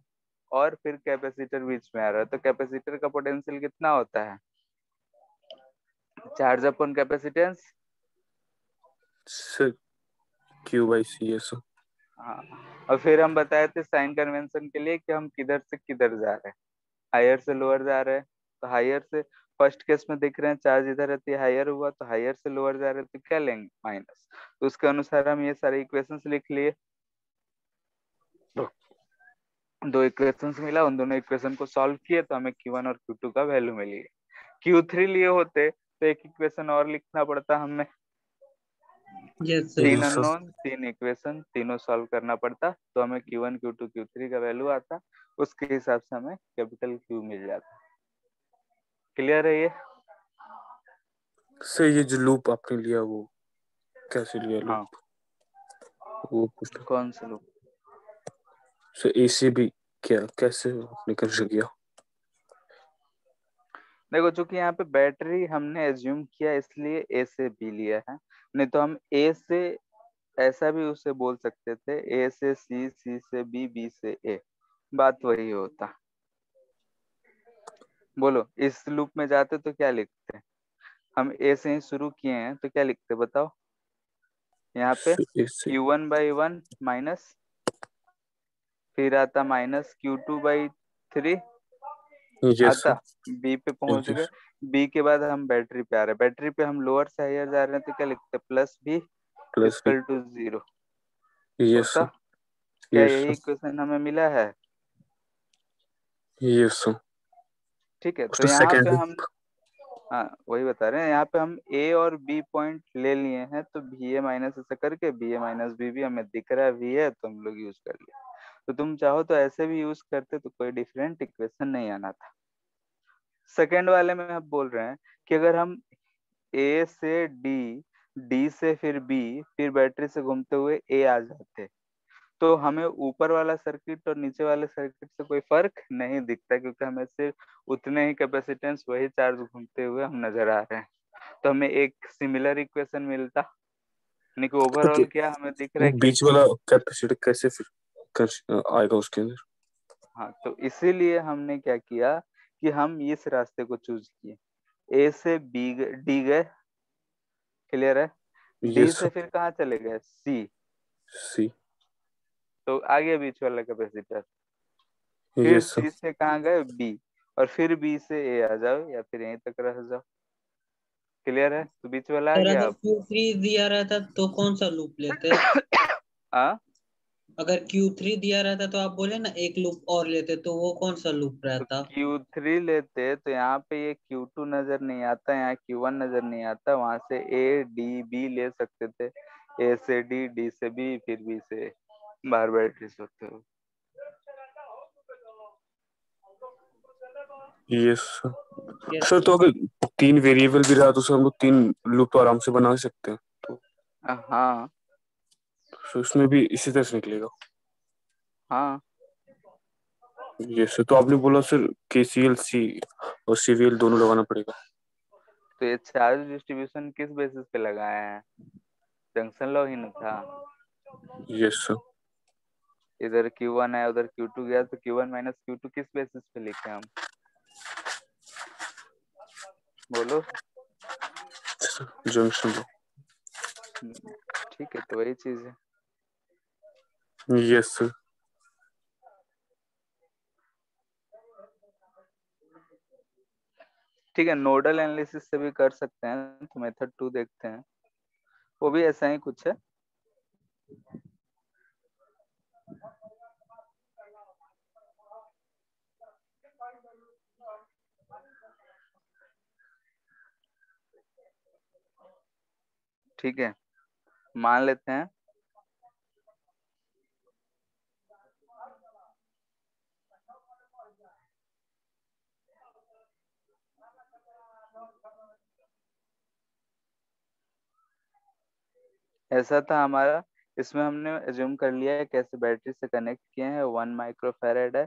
और फिर कैपेसिटर बीच में आ रहा है, तो कैपेसिटर का पोटेंशियल कितना होता है, charge upon capacitance. Sir Q/C। Yes sir. हाँ, और फिर हम बताए थे साइन कन्वेंशन के लिए कि हम किधर से किधर जा रहे हैं, हायर से लोअर जा रहे हैं, तो हायर से फर्स्ट केस में देख रहे हैं चार्ज इधर रहती है, हायर हुआ तो हायर से लोअर जा रहे हैं तो क्या लेंगे, माइनस, तो उसके अनुसार हम ये सारे इक्वेशंस लिख लिए। 2 इक्वेशंस मिला, उन दोनों इक्वेशन को सॉल्व किए तो हमें Q1 और Q2 का वैल्यू मिली। Q3 लिए होते तो एक इक्वेशन और लिखना पड़ता हमें, यस सर। 3 अननोन 3 इक्वेशन तीनों सॉल्व करना पड़ता, तो हमें Q1 Q2 Q3 का वैल्यू आता, उसके हिसाब से हमें कैपिटल Q मिल जाता। क्लियर है ये? सर ये जो लूप आपने लिया वो कैसे लिया हाँ, लूप, वो पूछना। कौन सा लूप? सर ACB क्या कैसे आपने कंसिडर किया? देखो, चूंकि यहाँ पे बैटरी हमने एज्यूम किया इसलिए A से B लिया है, नहीं तो हम A से ऐसा भी उसे बोल सकते थे, A से C, C से B, B से A, बात वही होता। बोलो, इस लूप में जाते तो क्या लिखते, हम A से ही शुरू किए हैं तो क्या लिखते बताओ, यहाँ पे सर AC। Q1/1 माइनस, फिर आता माइनस Q2/3 यस आता, सर। बी पे पहुंच गए, यस। बी के बाद हम बैटरी पे आ रहे हैं, बैटरी पे हम लोअर से हायर जा रहे हैं तो क्या लिखते, plus B plus B। Equal to 0 yes होता। सर। क्या यस यही सर। इक्वेशन हमें मिला है? Yes sir. ठीक है, तो तो यहाँ पे सेकंड हम, हाँ वही बता रहे हैं, यहाँ पे हम ए और बी पॉइंट ले लिए हैं, तो बी ए माइनस ऐसे करके बी ए माइनस बी भी हमें दिख रहा है वी है, तो हम लोग यूज कर लिया। तो तुम चाहो तो ऐसे भी यूज करते तो कोई डिफरेंट इक्वेशन नहीं आना था। सेकेंड वाले में हम बोल रहे हैं कि अगर हम ए से डी, डी से फिर बी, फिर बैटरी से घूमते हुए ए आ जाते, तो हमें ऊपर वाला सर्किट और नीचे वाले सर्किट से कोई फर्क नहीं दिखता, क्योंकि हमें सिर्फ उतने ही कैपेसिटेंस, वही चार्ज घूमते हुए हम नजर आ रहे हैं। तो हमें एक सिमिलर इक्वेशन मिलता, यानी कि ओके, ओवरऑल क्या हमें दिख रहा वो है कि बीच वाला कैपेसिटर कैसे फिर आएगा उसके अंदर? हाँ, तो इसीलिए हमने क्या किया कि हम इस रास्ते को चूज किए, ए से बी डी गए, क्लियर है, डी यस से फिर कहाँ चले गए, सी, सी, तो आ गया बीच वाला कैपेसिटर, फिर यस सी से कहाँ गए, बी, और फिर बी से ए आ जाओ या फिर यहीं तक रह जाओ, क्लियर है, तो बीच वाला आ सर गया अगर अब। Q3 दिया रहता तो कौन सा लूप लेते? हाँ, अगर Q3 दिया रहता तो आप बोले ना एक लूप और लेते, तो वो कौन सा लूप तो रहता? Q3 लेते तो यहाँ पे ये Q2 नजर नहीं आता, यहाँ Q1 नजर नहीं आता, वहां से A D B ले सकते थे, A से D, D से B, फिर B से बाहर बैटरी होते हो। Yes yes sir. सर। तो अगर 3 वेरिएबल भी रहा तो सर हम लोग 3 लूप तो आराम से बना सकते हैं, तो हाँ उसमें भी इसी तरह से निकलेगा। हाँ, यस सर। तो आपने बोला सर KCL सी और CVL दोनों लगाना पड़ेगा। तो ये चार्ज डिस्ट्रीब्यूशन किस बेसिस पे लगाए हैं, जंक्शन लॉ ही न था, यस सर। इधर Q1 है उधर Q2 गया, तो Q1 माइनस Q2 किस बेसिस पे लिखे हम, बोलो। जंक्शन लो। ठीक है, तो वही चीज है। Yes sir. ठीक है, नोडल एनालिसिस से भी कर सकते हैं, तो मेथड 2 देखते हैं, वो भी ऐसा ही कुछ है। ठीक है, मान लेते हैं ऐसा था हमारा, इसमें हमने एज्यूम कर लिया है कैसे बैटरी से कनेक्ट किए हैं, 1 माइक्रोफेरेड है,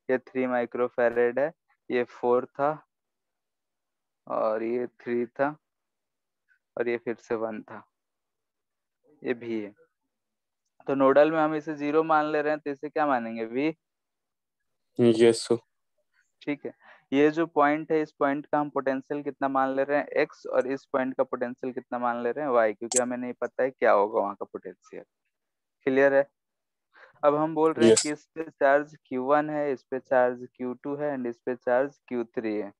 ये 3 माइक्रोफेरेड है, ये 4 था, और ये 3 था, और ये फिर से 1 था, ये भी है। तो नोडल में हम इसे 0 मान ले रहे हैं, तो इसे क्या मानेंगे, V। Yes sir. ठीक है, ये जो पॉइंट है, इस पॉइंट का हम पोटेंशियल कितना मान ले रहे हैं, X, और इस पॉइंट का पोटेंशियल कितना मान ले रहे हैं, Y, क्योंकि हमें नहीं पता है क्या होगा वहां का पोटेंशियल, क्लियर है। अब हम बोल रहे हैं यस कि इस पे चार्ज Q1 है, इस पे चार्ज Q2 है, एंड इस पे चार्ज Q3 है,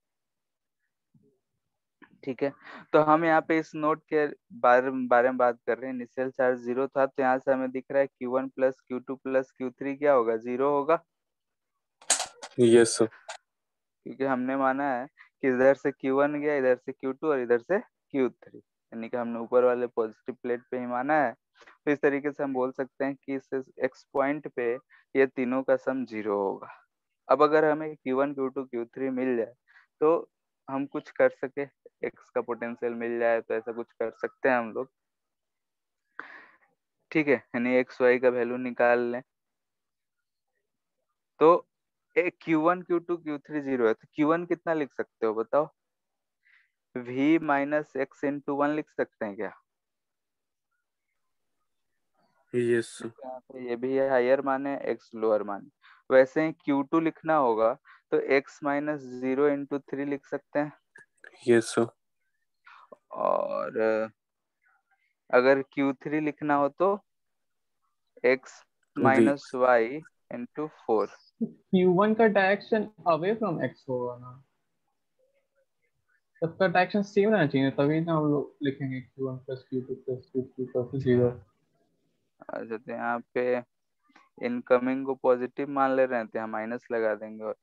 ठीक है। तो हम यहाँ पे इस नोड के बारे में बात कर रहे हैं, इनिशियल चार्ज 0 था, तो यहाँ से हमें दिख रहा है Q1 plus Q2 plus Q3 क्या होगा, 0 होगा, यस सर। क्योंकि हमने माना है कि इधर से Q1 गया, इधर से Q2 और इधर से Q3, यानी कि हमने ऊपर वाले पॉजिटिव प्लेट पे ही माना है। तो इस तरीके से हम बोल सकते हैं कि इस एक्स पॉइंट पे ये तीनों का सम 0 होगा। अब अगर हमें Q1 Q2 Q3 मिल जाए तो हम कुछ कर सके, एक्स का पोटेंशियल मिल जाए तो ऐसा कुछ कर सकते हैं हम लोग, ठीक है, यानी एक्स वाई का वैल्यू निकाल लें। तो Q1 Q2 Q3 0 है, तो Q1 कितना लिख सकते हो बताओ, V माइनस एक्स इंटू 1 लिख सकते हैं क्या, यस सर। क्योंकि यहाँ पे ये भी हायर मान है, एक्स लोअर मान, वैसे ही Q2 लिखना होगा तो x माइनस 0 इंटू 3 लिख सकते हैं, यस सर। और अगर Q3 लिखना हो तो x V minus Y into 4। Q1 का डायरेक्शन अवे फ्रॉम X होगा ना, सबका डायरेक्शन सेम रहना चाहिए, तभी ना हम लोग लिखेंगे Q1 plus Q2 plus Q3 plus 0। अच्छा, तो यहाँ पे इनकमिंग को पॉजिटिव मान ले रहे हैं, तो यहाँ माइनस लगा देंगे, और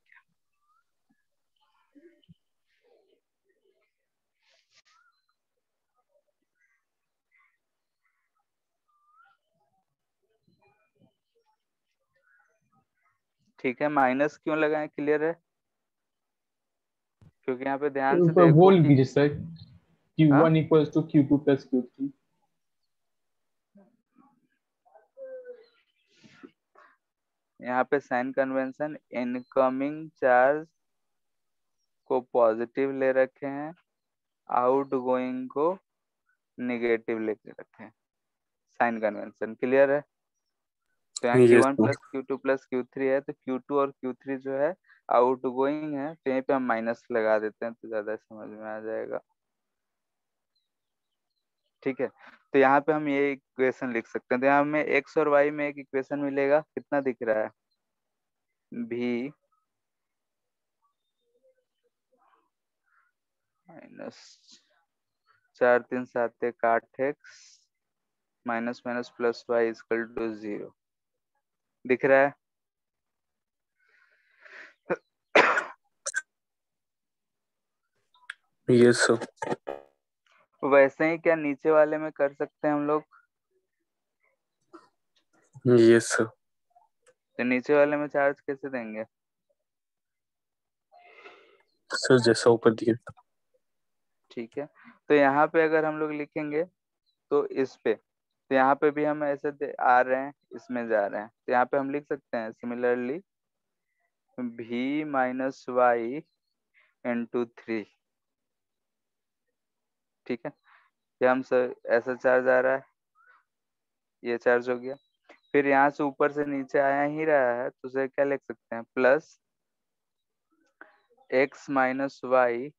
ठीक है, माइनस क्यों लगाएं, क्लियर है, क्योंकि यहाँ पे ध्यान से तो वो देखो लिख कि दीजिए सर, हाँ Q1 equals to Q2 plus Q3। यहाँ पे साइन कन्वेंशन इनकमिंग चार्ज को पॉजिटिव ले रखे हैं, आउट गोइंग को निगेटिव लेके रखे हैं। साइन कन्वेंशन क्लियर है। तो यहाँ yes Q1 sir. Plus Q2 plus Q3 है, तो Q2 और Q3 जो है आउट गोइंग है, तो यहीं पे हम माइनस लगा देते हैं तो ज्यादा समझ में आ जाएगा। ठीक है, तो यहाँ पे हम ये इक्वेशन लिख सकते हैं। तो यहाँ हमें x और y में एक इक्वेशन मिलेगा, कितना दिख रहा है, v minus 4 3 7 8 x minus minus plus y equal to 0 दिख रहा है। Yes sir. वैसे ही क्या नीचे वाले में कर सकते हैं हम लोग? Yes sir. तो नीचे वाले में चार्ज कैसे देंगे? सर जैसा ऊपर दिया। ठीक है, तो यहाँ पे अगर हम लोग लिखेंगे तो इस पे, तो यहाँ पे भी हम ऐसे आ रहे हैं, इसमें जा रहे हैं, तो यहाँ पे हम लिख सकते हैं similarly v minus Y into 3। ठीक है, ये हम सर ऐसा चार्ज आ रहा है, ये चार्ज हो गया। फिर यहाँ से ऊपर से नीचे आया ही रहा है, तो उसे क्या लिख सकते हैं, plus x minus Y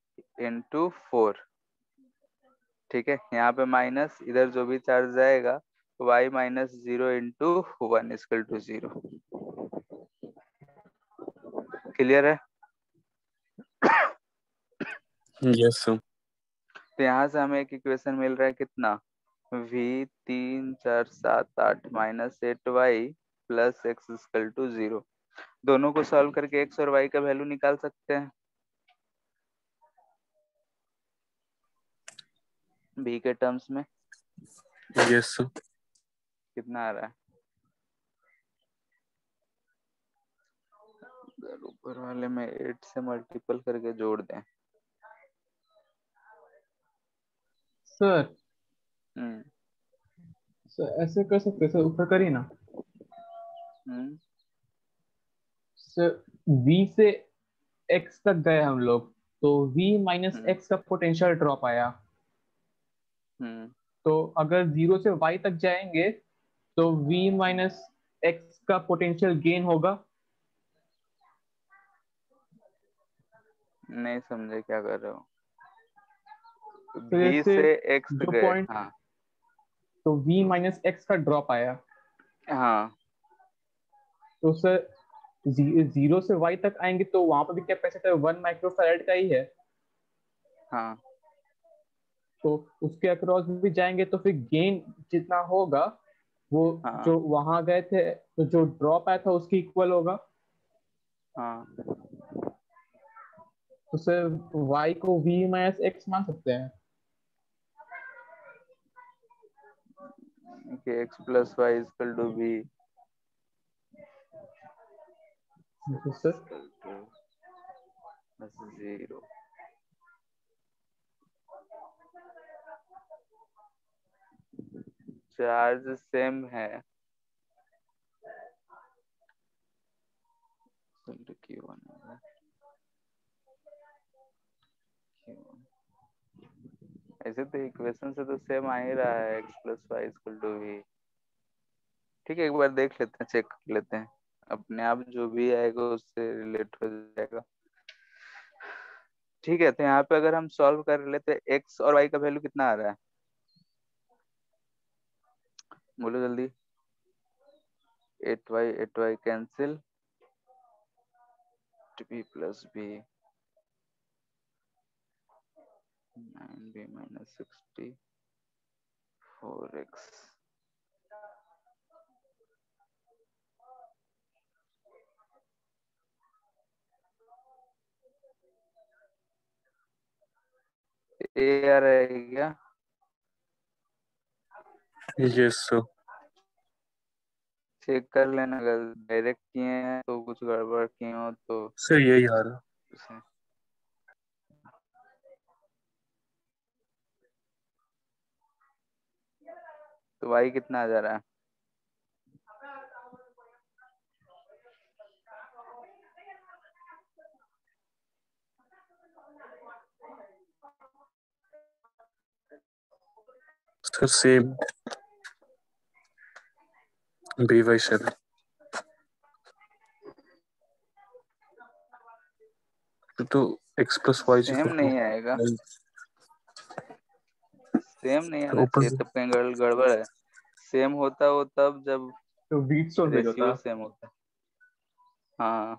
into 4। ठीक है, यहाँ पे माइनस, इधर जो भी चार्ज जाएगा y minus 0 into 1 equal to 0। Clear है। Yes sir. तो यहाँ से हमें एक इक्वेशन मिल रहा है, कितना, v 3 4 7 8 minus 8y plus x equal to 0। दोनों को सॉल्व करके x और y का वैल्यू निकाल सकते हैं v के टर्म्स में। Yes sir. कितना आ रहा है, ऊपर वाले में 8 से मल्टीपल करके जोड़ दें। सर हम्म सर ऐसे कर सकते हैं सर, ऊपर करिए ना हम्म सर। V से X तक गए हम लोग, तो V माइनस हम्म X का पोटेंशियल ड्रॉप आया। हम्म तो अगर 0 से Y तक जाएंगे तो V माइनस X का पोटेंशियल गेन होगा। नहीं समझे क्या कर रहे हो। तो v जैसे से x जो गए, पॉइंट, हाँ तो V माइनस X का ड्रॉप आया, हाँ तो सर 0 से Y तक आएंगे तो वहां पर भी कैपेसिटर 1 माइक्रोफैराड का ही है, हाँ तो उसके अक्रॉस भी जाएंगे तो फिर गेन जितना होगा वो हाँ जो वहां गए थे तो जो ड्रॉप आया था उसके इक्वल होगा। हाँ तो सर Y को V माइनस X मान सकते हैं। कि x plus Y equal to v तो सर इक्वल टू बस 0। चार्ज सेम है, q1 होगा q1। ऐसे तो इक्वेशन से तो सेम आ ही रहा है, x plus Y equal to v। ठीक है, एक बार देख लेते हैं, चेक कर लेते हैं, अपने आप जो भी आएगा उससे रिलेट हो जाएगा। ठीक है, तो यहाँ पे अगर हम सॉल्व कर लेते हैं x और y का वैल्यू कितना आ रहा है, बोलो जल्दी। 8y cancel, b plus b 9b minus 60 4x। ए आ रहा है क्या? Yes sir. चेक कर लेना, अगर डायरेक्ट किए हैं तो कुछ गड़बड़ किए हो तो सर यही आ रहा। उसे तो y कितना आ जा रहा है? सर सेम by7 तो x plus y सेम नहीं आएगा, सेम नहीं आना ऊपर चाहिए, तब कहीं गड़बड़ है। सेम होता वो तब जब तो वीट सोल्वेज रेशियो होता। सेम होता। हाँ,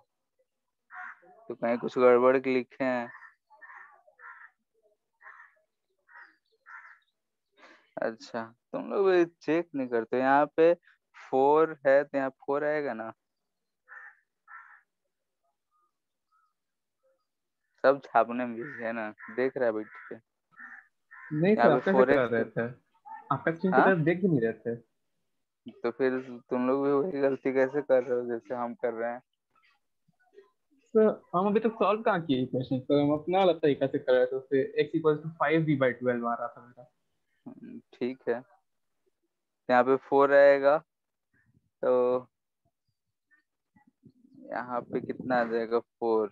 तो कहीं कुछ गड़बड़ के लिखे हैं। अच्छा, तुम लोग चेक नहीं करते। यहाँ पे 4 है तो यहाँ 4 आएगा ना? सब छापने में भी है ना, देख रहा है बैठ के। नहीं सर, यहाँ पे आप कैसे 4x कर रहे थे? आपका स्क्रीन की हाँ, तरफ देख भी नहीं रहे थे। तो फिर तुम लोग भी वही गलती कैसे कर रहे हो जैसे हम कर रहे हैं? सर हम अभी तक सॉल्व कहाँ किए इक्वेशन, तो हम अपना अलग तरीका से कर रहे थे। उससे x इक्वल टू 5v/12 आ रहा था मेरा। ठीक है, यहाँ पे 4 आएगा तो यहाँ पे कितना आ जाएगा? 4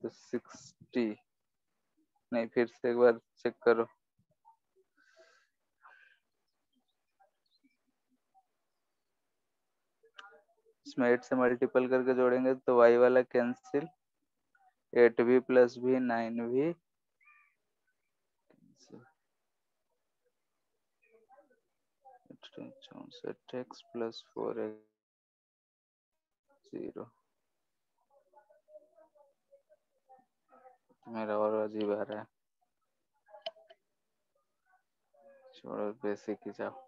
तो 60। नहीं, फिर से एक बार चेक करो। इसमें 8 से मल्टीपल करके जोड़ेंगे तो y वाला cancel, 8v plus v 9v, 64x plus 4x 0। मेरा और अजीब आ रहा है, छोड़ो बेसिक ही जाओ।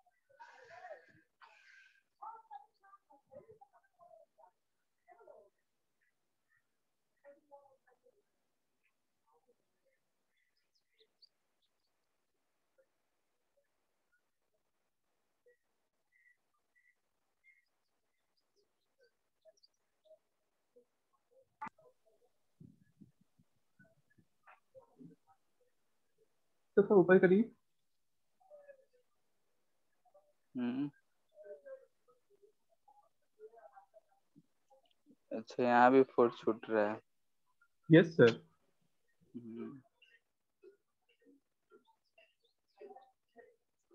तो सर ऊपर करिए। हम्म, अच्छा, यहाँ भी 4 छूट रहा है। Yes sir.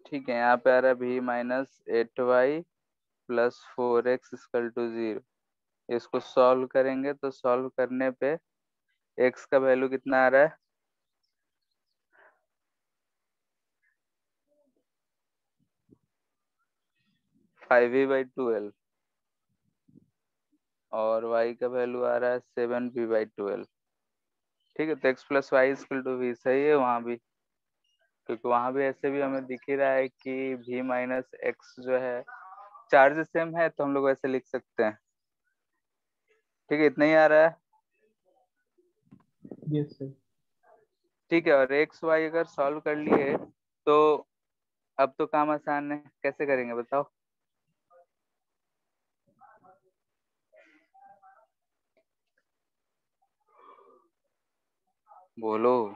ठीक है, यहाँ पे आ रहा है v minus 8y plus 4x equal to 0। इसको सॉल्व करेंगे तो सॉल्व करने पे x का वैल्यू कितना आ रहा है? 5v/12 और y का वैल्यू आ रहा है 7v/12। ठीक है, तो x plus Y equal to v सही है वहां भी, क्योंकि वहां भी ऐसे भी हमें दिख ही रहा है कि v माइनस एक्स जो है चार्ज सेम है, तो हम लोग ऐसे लिख सकते हैं। ठीक है, इतना ही आ रहा है। Yes sir. ठीक है, और एक्स वाई अगर सॉल्व कर लिए तो अब तो काम आसान है। कैसे करेंगे बताओ? बोलो।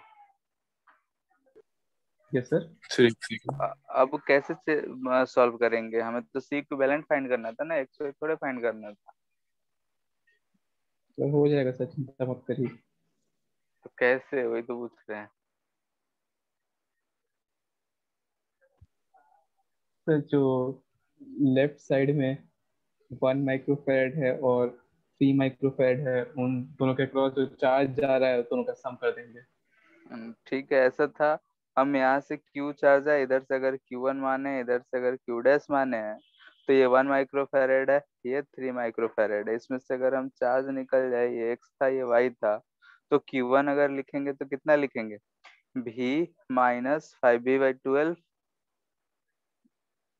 Yes sir. अब कैसे सॉल्व करेंगे? हमें तो सी इक्विवेलेंट फाइंड करना था ना, एक्स वाई थोड़े फाइंड करना था। तो हो जाएगा सर, चिंता मत करिए। तो कैसे, वही तो पूछ रहे हैं। सर जो लेफ्ट साइड में 1 माइक्रोफैरड है और 3 माइक्रोफैरड है, उन दोनों के क्रॉस जो चार्ज जा रहा है दोनों का सम कर देंगे। ठीक है, ऐसा था। हम यहाँ से Q चार्ज है, इधर से अगर Q1 माने, इधर से अगर Q डैश माने हैं, तो ये 1 माइक्रोफैरड है, ये 3 माइक्रोफैरड है। इसमें से अगर हम चार्ज निकल जाए, ये x था ये y था, तो Q1 अगर लिखेंगे तो कितना लिखेंगे? v minus 5v/12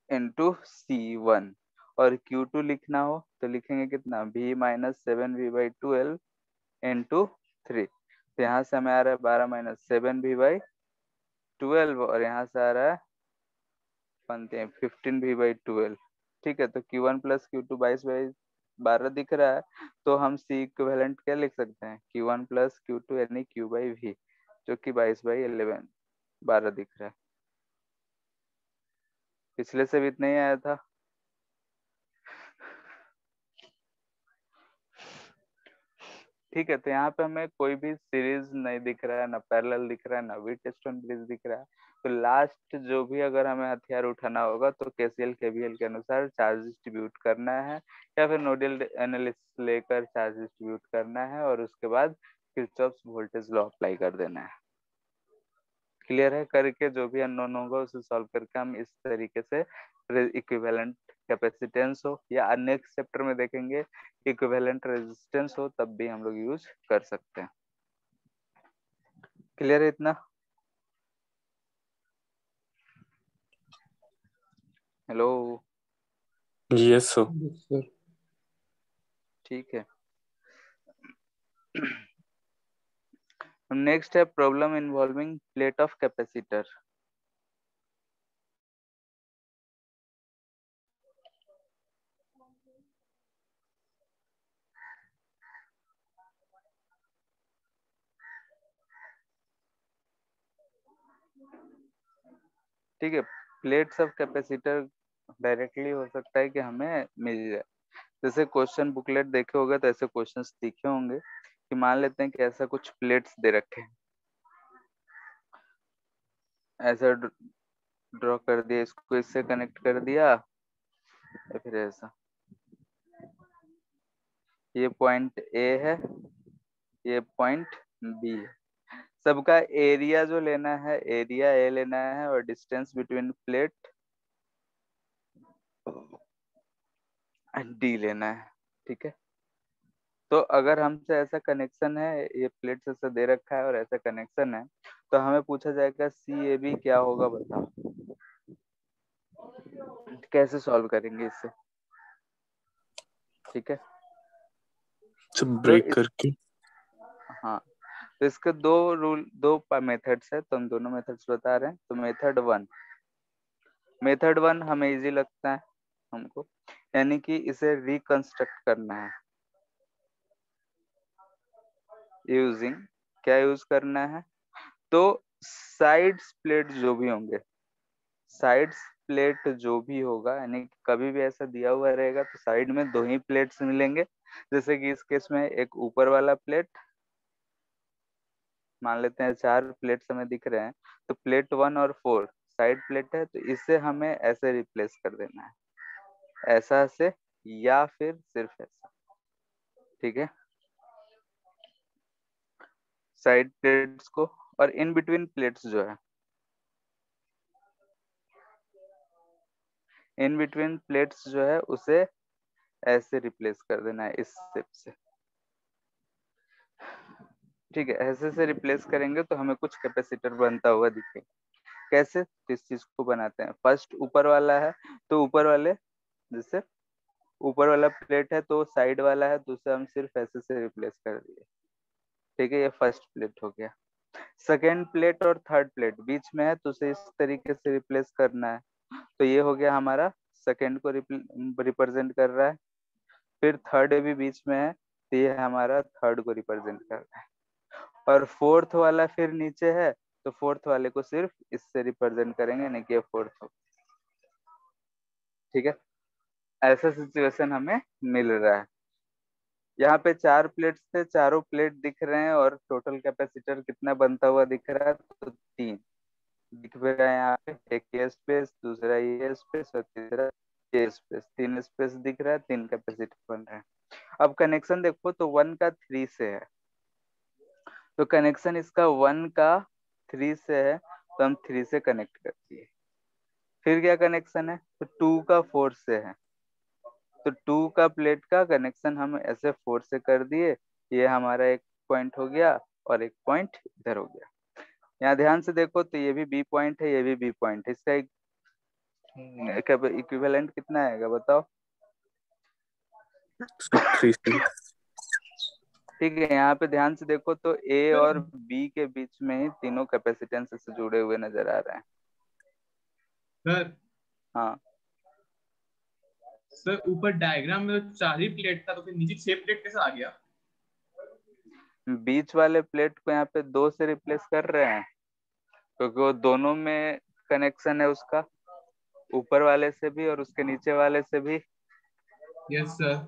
into C1। और Q2 लिखना हो तो लिखेंगे कितना? v minus 7v/12 into 3। तो यहाँ से हमें आ रहा है 12 माइनस 7v/12 और यहाँ से आ रहा है 15v/12। ठीक है, तो Q1 प्लस Q2 22/12 दिख रहा है, तो हम C इक्विवेलेंट क्या लिख सकते हैं? Q1 प्लस Q2 यानी Q/V, जो कि 22/11 12 दिख रहा है। पिछले से भी इतना ही आया था। ठीक है, तो यहाँ पे हमें कोई भी सीरीज नहीं दिख रहा है, ना पैरेलल दिख रहा है, ना व्हीटस्टोन ब्रिज दिख रहा है। तो लास्ट जो भी अगर हमें हथियार उठाना होगा तो केसीएल केवीएल के अनुसार चार्ज डिस्ट्रीब्यूट करना है, या फिर नोडल एनालिसिस लेकर चार्ज डिस्ट्रीब्यूट करना है, और उसके बाद किरचॉफ्स वोल्टेज लॉ अप्लाई कर देना है। क्लियर है? करके जो भी अननोन होगा उसे सॉल्व करके हम इस तरीके से इक्विवेलेंट कैपेसिटेंस हो, या नेक्स्ट चैप्टर में देखेंगे इक्विवेलेंट रेजिस्टेंस हो, तब भी हम लोग यूज कर सकते हैं। क्लियर है इतना? Hello, yes sir. सर ठीक है। नेक्स्ट है problem involving plate of capacitor. ठीक है, प्लेट्स ऑफ कैपेसिटर डायरेक्टली हो सकता है कि हमें मिल जाए। जैसे क्वेश्चन बुकलेट देखे होगे तो ऐसे क्वेश्चंस दिखे होंगे कि मान लेते हैं कि ऐसा कुछ प्लेट्स दे रखे हैं, ऐसा ड्रॉ कर दिया, इसको इससे कनेक्ट कर दिया, या फिर ऐसा, ये पॉइंट ए है, ये पॉइंट बी है। सबका एरिया जो लेना है, एरिया ए लेना है, और डिस्टेंस बिटवीन प्लेट डी लेना है। ठीक है, तो अगर हमसे ऐसा कनेक्शन है, ये प्लेट से ऐसा दे रखा है और ऐसा कनेक्शन है, तो हमें पूछा जाएगा सी ए बी क्या होगा, बताओ कैसे सॉल्व करेंगे इससे। ठीक है, सब तो ब्रेक करके। हाँ, तो इसके दो मेथड्स है, तो हम दोनों मेथड्स बता रहे हैं। तो मेथड वन हमें इजी लगता है हमको, यानी कि इसे रिकंस्ट्रक्ट करना है यूजिंग, क्या यूज करना है, तो साइड्स प्लेट जो भी होंगे, साइड्स प्लेट जो भी होगा, यानी कि कभी भी ऐसा दिया हुआ रहेगा तो साइड में दो ही प्लेट्स मिलेंगे। जैसे कि इस केस में एक ऊपर वाला प्लेट, मान लेते हैं 4 प्लेट्स हमें दिख रहे हैं, तो प्लेट 1 और 4 साइड प्लेट है, तो इसे हमें ऐसे रिप्लेस कर देना है, ऐसा से, या फिर सिर्फ ऐसा। ठीक है, साइड प्लेट्स को, और इन बिटवीन प्लेट्स जो है, इन बिटवीन प्लेट्स जो है उसे ऐसे रिप्लेस कर देना है इस शेप से। ठीक है, ऐसे से रिप्लेस करेंगे तो हमें कुछ कैपेसिटर बनता हुआ दिखेगा। कैसे? तो इस चीज को बनाते हैं। फर्स्ट ऊपर वाला है, तो ऊपर वाले, जैसे ऊपर वाला प्लेट है तो साइड वाला है, तो उसे हम सिर्फ ऐसे से रिप्लेस कर दिए। ठीक है, ये फर्स्ट प्लेट हो गया। सेकेंड प्लेट और थर्ड प्लेट बीच में है, तो उसे इस तरीके से रिप्लेस करना है, तो ये हो गया हमारा सेकेंड को रिप्रेजेंट कर रहा है। फिर थर्ड भी बीच में है, तो ये हमारा थर्ड को रिप्रेजेंट कर रहा है। और फोर्थ वाला फिर नीचे है, तो फोर्थ वाले को सिर्फ इससे रिप्रेजेंट करेंगे, नहीं कि ये फोर्थ हो। ठीक है, ऐसा सिचुएशन हमें मिल रहा है। यहाँ पे 4 प्लेट्स थे, चारों प्लेट दिख रहे हैं, और टोटल कैपेसिटर कितना बनता हुआ दिख रहा है, तो 3 दिख भी रहा है यहाँ पे। एक ये स्पेस, दूसरा ये स्पेस, और तीसरा ये स्पेस, 3 स्पेस दिख रहा है, 3 कैपेसिटर बन रहे हैं। अब कनेक्शन देखो तो 1 का 3 से है, तो कनेक्शन इसका 1 का 3 से है, तो हम 3 से कनेक्ट कर दिए। फिर क्या कनेक्शन है, तो 2 का 4 से है, तो 2 का प्लेट का कनेक्शन हम ऐसे 4 से कर दिए। ये हमारा एक पॉइंट हो गया, और एक पॉइंट इधर हो गया। यहाँ ध्यान से देखो तो ये भी बी पॉइंट है, ये भी बी पॉइंट है, इसका इक्विवेलेंट कितना आएगा बताओ। उसका 3 से। ठीक है, यहाँ पे ध्यान से देखो तो ए और बी के बीच में ही तीनों कैपेसिटेंस से जुड़े हुए नजर आ रहे हैं। सर हाँ, सर ऊपर डायग्राम में तो 4 ही प्लेट था, तो फिर नीचे 6 प्लेट कैसे आ गया? बीच वाले प्लेट को यहाँ पे 2 से रिप्लेस कर रहे हैं, क्योंकि वो दोनों में कनेक्शन है उसका। ऊपर वाले से भी और उसके नीचे वाले से भी, यस सर।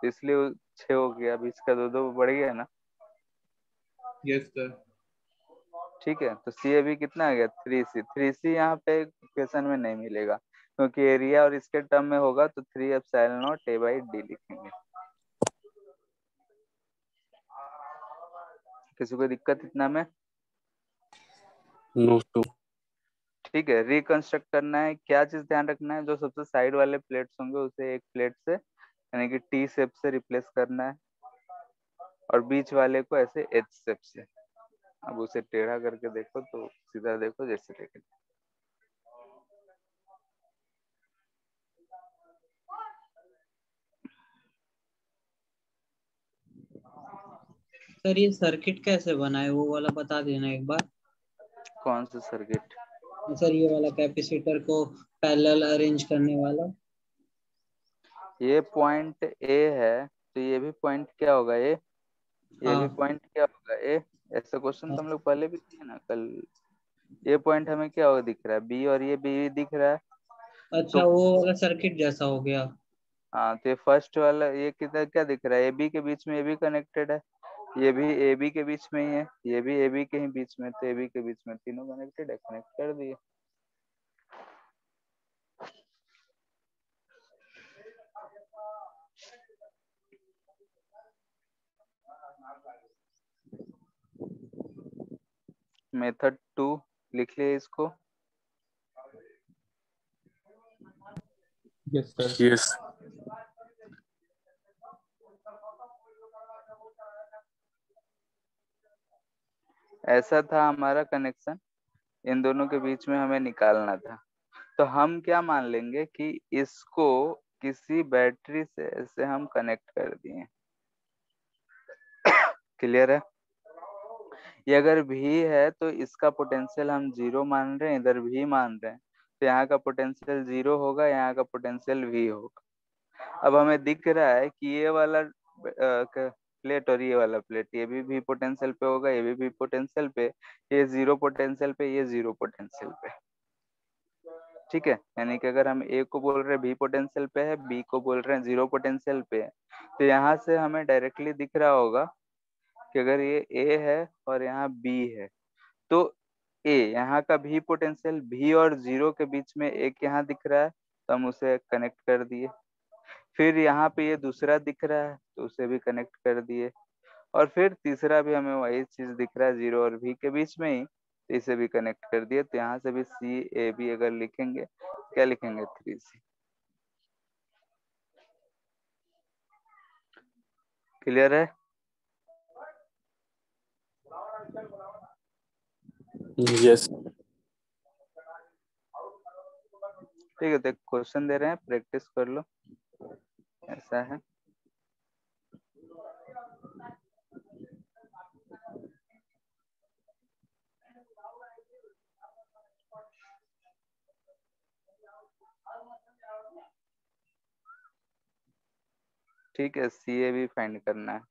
इसलिए 6 हो गया, बीच का 2 बढ़ गया ना। Yes sir. ठीक है, तो सी ए बी कितना आ गया 3C। 3C यहाँ पे इक्वेशन में नहीं मिलेगा क्योंकि एरिया और इसके टर्म में होगा, तो 3ε0 A/D लिखेंगे। किसी को दिक्कत इतना में? No two. ठीक है, रिकंस्ट्रक्ट करना है, क्या चीज ध्यान रखना है, जो सबसे साइड वाले प्लेट्स होंगे उसे एक प्लेट से यानी कि टी शेप से रिप्लेस करना है और बीच वाले को ऐसे एच शेप से। अब उसे टेढ़ा करके देखो तो सीधा देखो, जैसे देखे। सर ये सर्किट कैसे बनाए वो वाला बता देना एक बार। कौन सा सर्किट? सर ये वाला कैपेसिटर को पैरेलल अरेंज करने वाला। ये पॉइंट ए है, तो ये भी पॉइंट क्या होगा ए, ये भी हाँ पॉइंट क्या होगा ए। ऐसा क्वेश्चन हाँ। तो हम लोग पहले भी किए ना कल। ये पॉइंट हमें क्या होगा दिख रहा है, बी, और ये बी दिख रहा है। अच्छा तो वो वाला सर्किट जैसा हो गया। हाँ, तो ये फर्स्ट वाला ये किधर क्या दिख रहा है, ए बी के बीच में ए बी कनेक्टेड है, ये भी ए बी के बीच में ही है, ये भी ए बी के ही बीच में, तो ए बी के बीच में तीनों कनेक्टेड है, कनेक्ट कर दिए। मेथड 2 लिख लिए इसको। Yes sir. यस। ऐसा था हमारा कनेक्शन, इन दोनों के बीच में हमें निकालना था। तो हम क्या मान लेंगे कि इसको किसी बैटरी से ऐसे हम कनेक्ट कर दिए। क्लियर है? ये अगर भी है तो इसका पोटेंशियल हम 0 मान रहे हैं, इधर भी मान रहे हैं, तो यहाँ का पोटेंशियल 0 होगा, यहाँ का पोटेंशियल भी होगा। अब हमें दिख रहा है कि ये वाला प्लेट और ये वाला प्लेट, ये भी पोटेंशियल पे होगा, ये भी पोटेंशियल पे, ये 0 पोटेंशियल पे, ये 0 पोटेंशियल पे। ठीक है, यानी कि अगर हम ए को बोल रहे हैं भी पोटेंशियल पे है, बी को बोल रहे हैं 0 पोटेंशियल पे है, तो यहाँ से हमें डायरेक्टली दिख रहा होगा कि अगर ये ए है और यहाँ बी है, तो ए यहाँ का भी पोटेंशियल भी और 0 के बीच में एक यहाँ दिख रहा है, तो हम उसे कनेक्ट कर दिए। फिर यहाँ पे ये दूसरा दिख रहा है, तो उसे भी कनेक्ट कर दिए। और फिर तीसरा भी हमें वही चीज दिख रहा है 0 और भी के बीच में ही, तो इसे भी कनेक्ट कर दिए। तो यहाँ से भी सी ए बी अगर लिखेंगे, क्या लिखेंगे 3C। क्लियर है? यस। ठीक है, तो क्वेश्चन दे रहे हैं, प्रैक्टिस कर लो। ऐसा है, ठीक है, सी ए बी फाइंड करना है।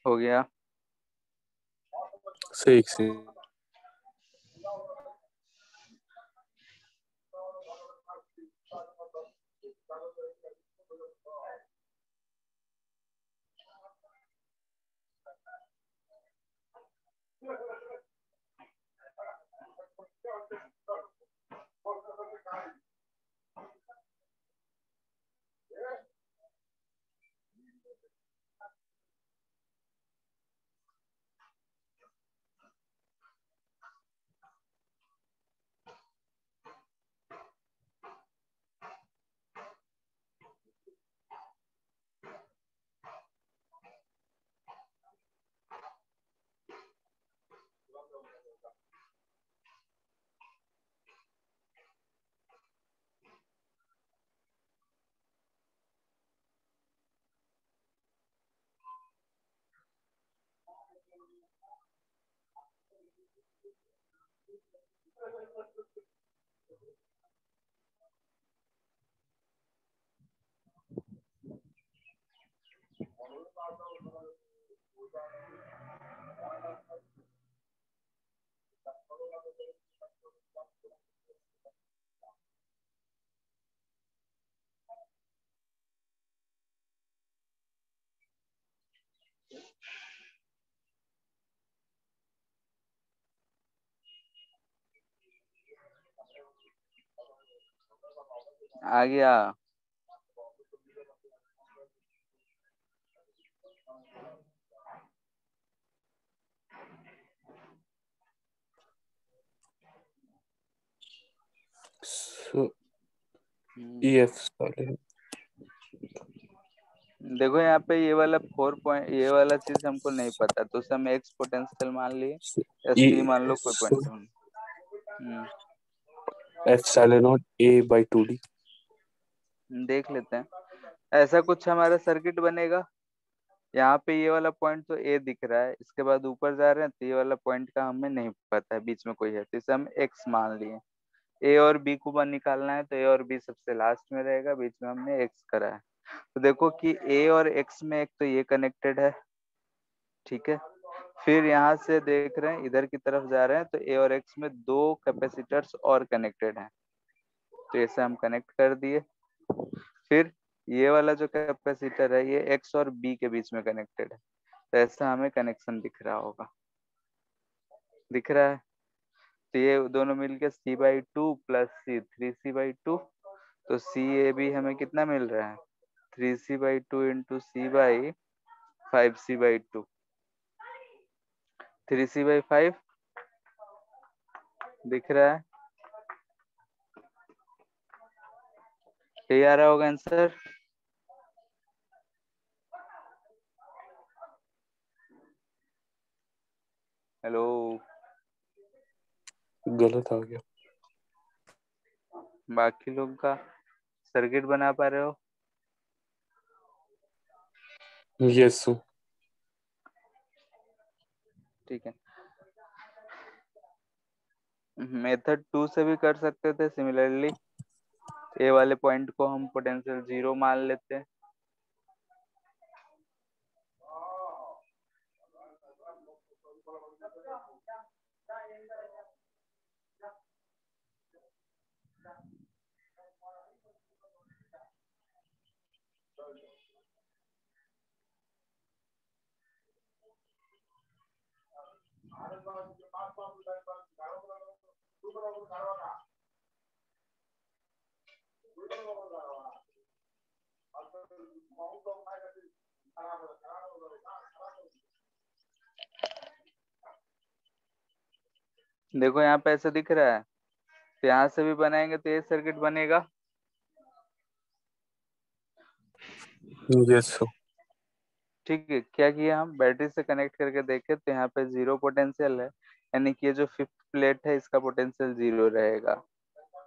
हो गया? सही से। आ गया। So EF साले देखो यहाँ पे ये वाला 4 पॉइंट, ये वाला चीज हमको नहीं पता, तो उसे हम एक्स पोटेंशियल मान लिए so या E सी मान लो, कोई so पॉइंट नहीं। F साले नॉट A by 2D। देख लेते हैं। ऐसा कुछ हमारा सर्किट बनेगा। यहाँ पे ये वाला पॉइंट तो ए दिख रहा है, इसके बाद ऊपर जा रहे हैं तो ये वाला पॉइंट का हमें नहीं पता है, बीच में कोई है, तो इसे हम एक्स मान लिए। ए और बी को निकालना है तो ए और बी सबसे लास्ट में रहेगा, बीच में हमने एक्स करा है। तो देखो कि ए और एक्स में एक तो ये कनेक्टेड है, ठीक है। फिर यहाँ से देख रहे हैं इधर की तरफ जा रहे हैं तो ए और एक्स में 2 कैपेसिटर्स और कनेक्टेड हैं, तो इसे हम कनेक्ट कर दिए। फिर ये वाला जो कैपेसिटर है ये एक्स और बी के बीच में कनेक्टेड है, तो ऐसा हमें कनेक्शन दिख रहा होगा, दिख रहा है। तो ये दोनों मिलके C/2 प्लस सी 3C/2, तो सी ए बी हमें कितना मिल रहा है 3C/2 इंटू C/5C/2, 3C/5 दिख रहा है। यही आ रहा होगा आंसर। हेलो, गलत आ गया। बाकी लोग का सर्किट बना पा रहे हो? Yes so ठीक है। मेथड 2 से भी कर सकते थे सिमिलरली। ए वाले पॉइंट को हम पोटेंशियल 0 मान लेते हैं। देखो यहाँ पे ऐसा दिख रहा है, तो यहाँ से भी बनाएंगे तो ये सर्किट बनेगा। yes so ठीक है, क्या किया हम बैटरी से कनेक्ट करके देखे तो यहाँ पे 0 पोटेंशियल है, यानी कि ये जो 5th प्लेट है इसका पोटेंशियल 0 रहेगा।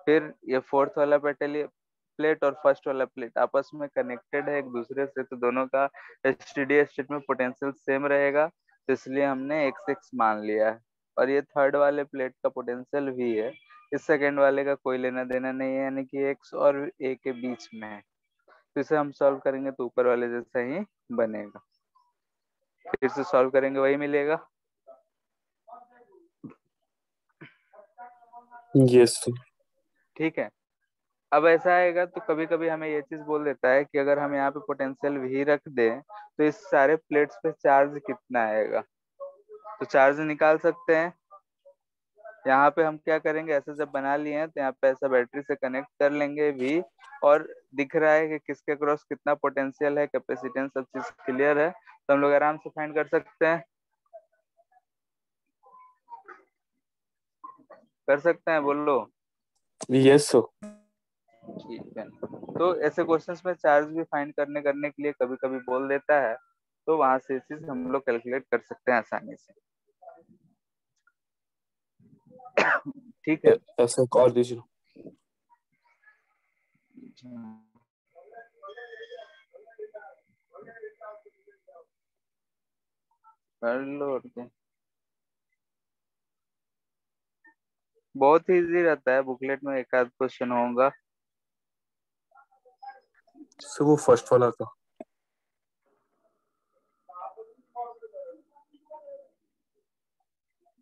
फिर ये 4th वाला प्लेट और फर्स्ट वाला प्लेट आपस में कनेक्टेड है एक दूसरे से, तो दोनों का स्टेडी स्टेट में पोटेंशियल सेम रहेगा, तो इसलिए हमने एक्स एक्स मान लिया है। और ये थर्ड वाले प्लेट का पोटेंशियल भी है, इस सेकेंड वाले का कोई लेना देना नहीं है, यानी कि एक्स और ए के बीच में है। तो इसे हम सॉल्व करेंगे तो ऊपर वाले जैसा ही बनेगा, फिर से सॉल्व करेंगे वही मिलेगा। yes so ठीक है। अब ऐसा आएगा तो कभी कभी हमें ये चीज बोल देता है कि अगर हम यहाँ पे पोटेंशियल भी रख दें तो इस सारे प्लेट्स पे चार्ज कितना आएगा, तो चार्ज निकाल सकते हैं। यहाँ पे हम क्या करेंगे, ऐसे जब बना लिए हैं तो यहाँ पे ऐसा बैटरी से कनेक्ट कर लेंगे भी, और दिख रहा है कि किसके क्रॉस कितना पोटेंशियल है, कैपेसिटेंस, सब चीज क्लियर है, तो हम लोग आराम से फाइंड कर सकते हैं। कर सकते हैं, बोलो। yes so ठीक है। तो ऐसे क्वेश्चंस में चार्ज भी फाइंड करने के लिए कभी कभी बोल देता है, तो वहां से ये चीज हम लोग कैलकुलेट कर सकते हैं आसानी से। ठीक है। ऐसा एक और दीजिए। कर लो और क्या। बहुत इजी रहता है, बुकलेट में एक आध क्वेश्चन होगा। सर वो फर्स्ट वाला था।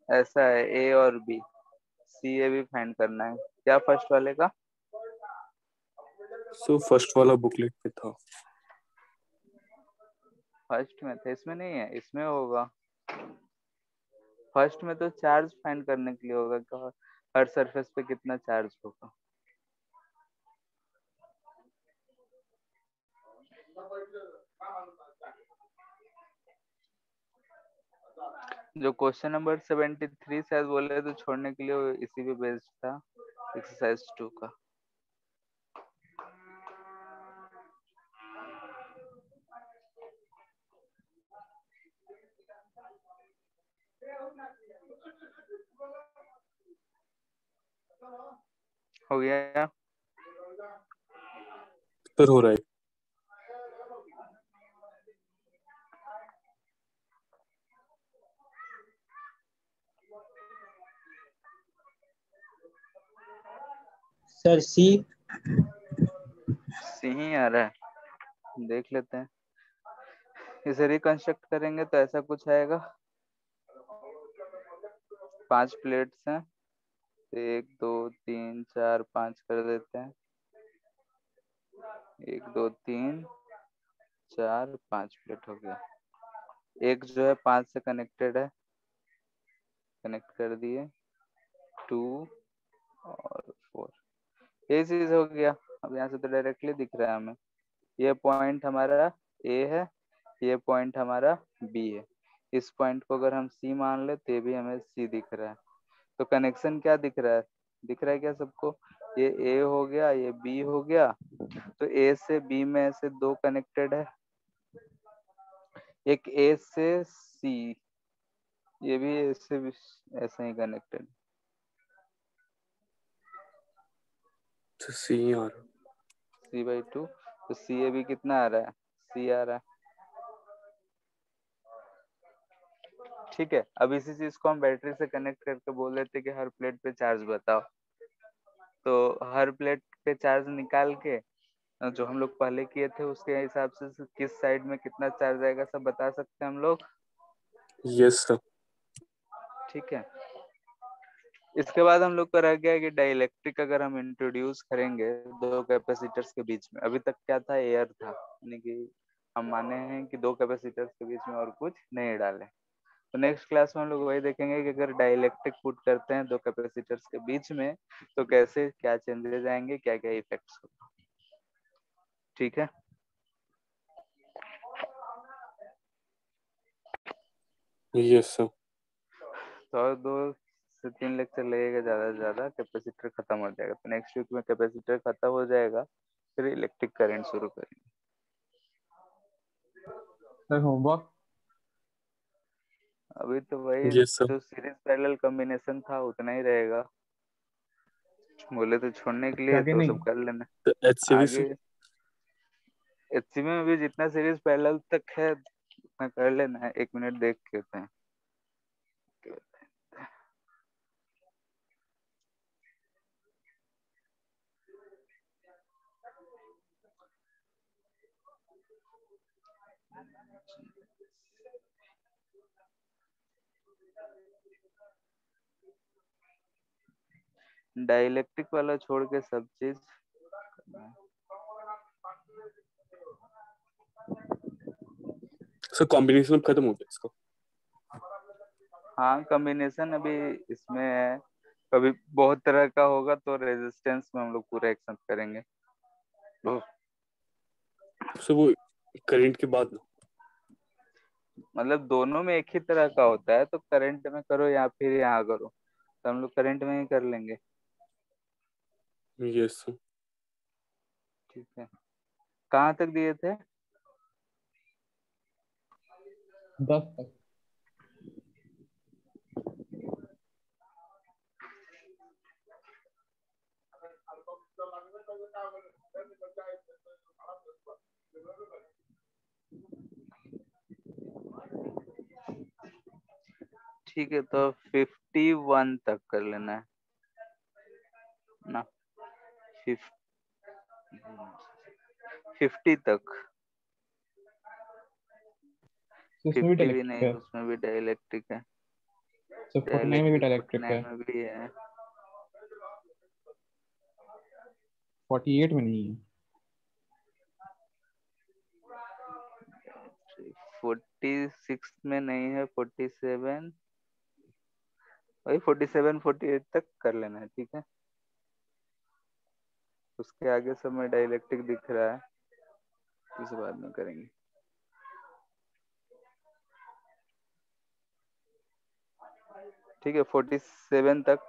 ऐसा है, ए और बी, सी ए भी फाइंड करना है। क्या फर्स्ट वाले का? सर फर्स्ट वाला बुकलेट पे था। फर्स्ट में था, इसमें नहीं है, इसमें होगा। फर्स्ट में तो चार्ज फाइंड करने के लिए होगा कि हर सरफेस पे कितना चार्ज होगा। जो क्वेश्चन नंबर 73 शायद बोले तो छोड़ने के लिए वो इसी पे बेस्ड था, एक्सरसाइज 2 का। हो गया? सर हो रहा है। सर सी। सी ही आ रहा है, देख लेते हैं। इसे रिकंस्ट्रक्ट करेंगे तो ऐसा कुछ आएगा। 5 प्लेट्स हैं, 1 2 3 4 5 कर देते हैं। 1 2 3 4 5 प्लेट हो गया। एक जो है 5 से कनेक्टेड है, कनेक्ट कर दिए। 2 और 4, ये चीज हो गया। अब यहाँ से तो डायरेक्टली दिख रहा है हमें, ये पॉइंट हमारा ए है, ये पॉइंट हमारा बी है। इस पॉइंट को अगर हम सी मान ले तो ये भी हमें सी दिख रहा है। तो कनेक्शन क्या दिख रहा है? दिख रहा है क्या सबको? ये ए हो गया, ये बी हो गया। तो ए से बी में से 2 कनेक्टेड है, एक ए से सी, ये भी ए से भी ऐसे ही कनेक्टेड। तो सी आ रहा। C/2, तो सी ए बी कितना आ रहा है? सी आ रहा है। ठीक है, अब इसी चीज को हम बैटरी से कनेक्ट करके बोल देते कि हर प्लेट पे चार्ज बताओ। तो हर प्लेट पे चार्ज निकाल के जो हम लोग पहले किए थे उसके हिसाब से किस साइड में कितना चार्ज आएगा सब बता सकते हैं हम लोग। Yes sir. ठीक है, इसके बाद हम लोग को रह गया कि डाइलेक्ट्रिक अगर हम इंट्रोड्यूस करेंगे दो कैपेसिटर्स के बीच में। अभी तक क्या था? एयर था, यानी कि हम माने हैं कि दो कैपेसिटर्स के बीच में और कुछ नहीं डाले। तो नेक्स्ट क्लास में हम लोग वही देखेंगे कि अगर डाइलेक्ट्रिक पुट करते हैं दो कैपेसिटर्स के बीच में तो कैसे क्या चेंजेस आएंगे, क्या क्या इफेक्ट्स होगा। ठीक है, यस सर। तो और 2 से 3 लेक्चर लगेगा ज्यादा से ज्यादा, कैपेसिटर खत्म हो जाएगा। तो नेक्स्ट वीक में कैपेसिटर खत्म हो जाएगा, फिर इलेक्ट्रिक करंट शुरू करेंगे। Sir homework. अभी तो वही यस सर। जो सीरीज पैरेलल कॉम्बिनेशन था उतना ही रहेगा, बोले तो छोड़ने के लिए आगे तो नहीं। सब कर लेना। तो HCV आगे से। एचसी में भी जितना सीरीज पैरेलल तक है उतना कर लेना है। 1 मिनट देख के होते हैं। डाइलेक्ट्रिक वाला छोड़ के सब चीज सर कॉम्बिनेशन अब खत्म हो गया इसका। हाँ, कॉम्बिनेशन अभी इसमें है। कभी बहुत तरह का होगा तो रेजिस्टेंस में हम लोग पूरा एक्शन करेंगे। सर वो करंट के बाद ना। मतलब दोनों में एक ही तरह का होता है, तो करंट में करो या फिर यहाँ करो, तो हम लोग करंट में ही कर लेंगे। Yes sir. ठीक है, कहाँ तक दिए थे? 10 तक। ठीक है, तो 51 तक कर लेना है। ना 50 तक। तो उसमें भी 50 भी डाइलेक्ट्रिक नहीं, है, उसमें भी डाइलेक्ट्रिक है। तो 49 में भी डाइलेक्ट्रिक 49 है, में भी है। 48 में नहीं है। 46 में नहीं है, 47, वही 47 48 तक कर लेना है, ठीक है। उसके आगे सब में डाइलेक्ट्रिक दिख रहा है, इस बाद में करेंगे। ठीक है, 47 तक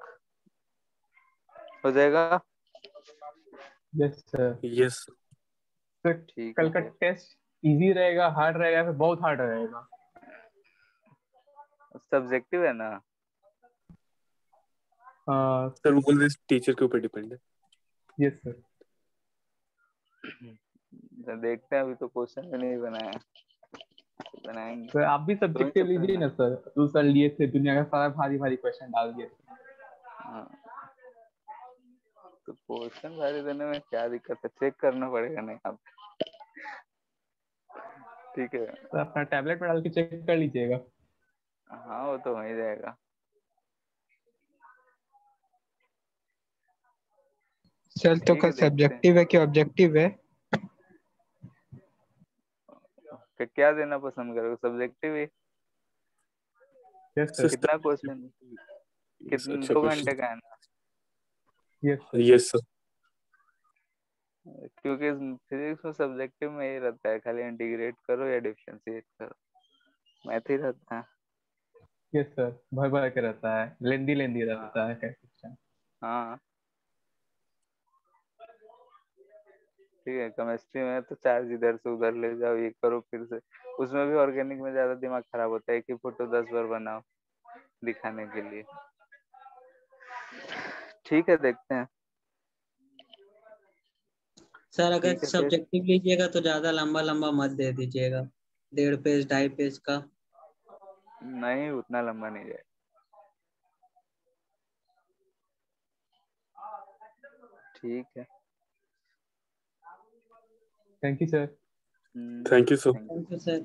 हो जाएगा। Yes sir. यस तो ठीक कल है का फिर। टेस्ट इजी रहेगा, हार्ड रहेगा, फिर बहुत हार्ड रहेगा? सब्जेक्टिव है ना। सर, वो बोल रहे टीचर के ऊपर डिपेंड है। Yes sir. तो देखते हैं, अभी तो क्वेश्चन भी नहीं बनाया, बनाएंगे। सर आप भी तो ही सब्जेक्टिव तो लीजिए करना ना सर, दूसरा लिए थे, दुनिया का सारा भारी भारी क्वेश्चन डाल दिए। हाँ, तो क्वेश्चन भारी देने में क्या दिक्कत है, चेक करना पड़ेगा नहीं आप। ठीक है। तो अपना टैबलेट में डाल के चेक कर लीजिएगा। हाँ, वो तो हो ही जाएगा। सर तो ठीक का है, देखते हैं सब्जेक्टिव है कि ऑब्जेक्टिव है? कि क्या देना पसंद करोगे, सब्जेक्टिव ही। Yes sir sir. कितना क्वेश्चन, कितने, अच्छा 2 क्वेश्चन। घंटे का है ना। Yes sir. Yes sir. क्योंकि फिजिक्स में सब्जेक्टिव में ये रहता है, खाली इंटीग्रेट करो या डिफरेंशिएट करो, मैथ ही रहता है। यस सर, भर भर के रहता है, लेंदी लेंदी रहता हाँ है क्वेश्चन। हाँ। ठीक है, केमिस्ट्री में तो चार्ज इधर से उधर ले जाओ, ये करो, फिर से उसमें भी ऑर्गेनिक में ज्यादा दिमाग खराब होता है, एक ही फोटो 10 बार बनाओ दिखाने के लिए। ठीक है, देखते हैं। सर अगर ठीक है फिर। सब्जेक्टिव लीजिएगा तो ज्यादा लंबा लंबा मत दे दीजिएगा, 1.5 पेज 2.5 पेज का। नहीं, उतना लंबा नहीं जाए। ठीक है। Thank you sir. Thank you sir. Thank you. Thank you sir.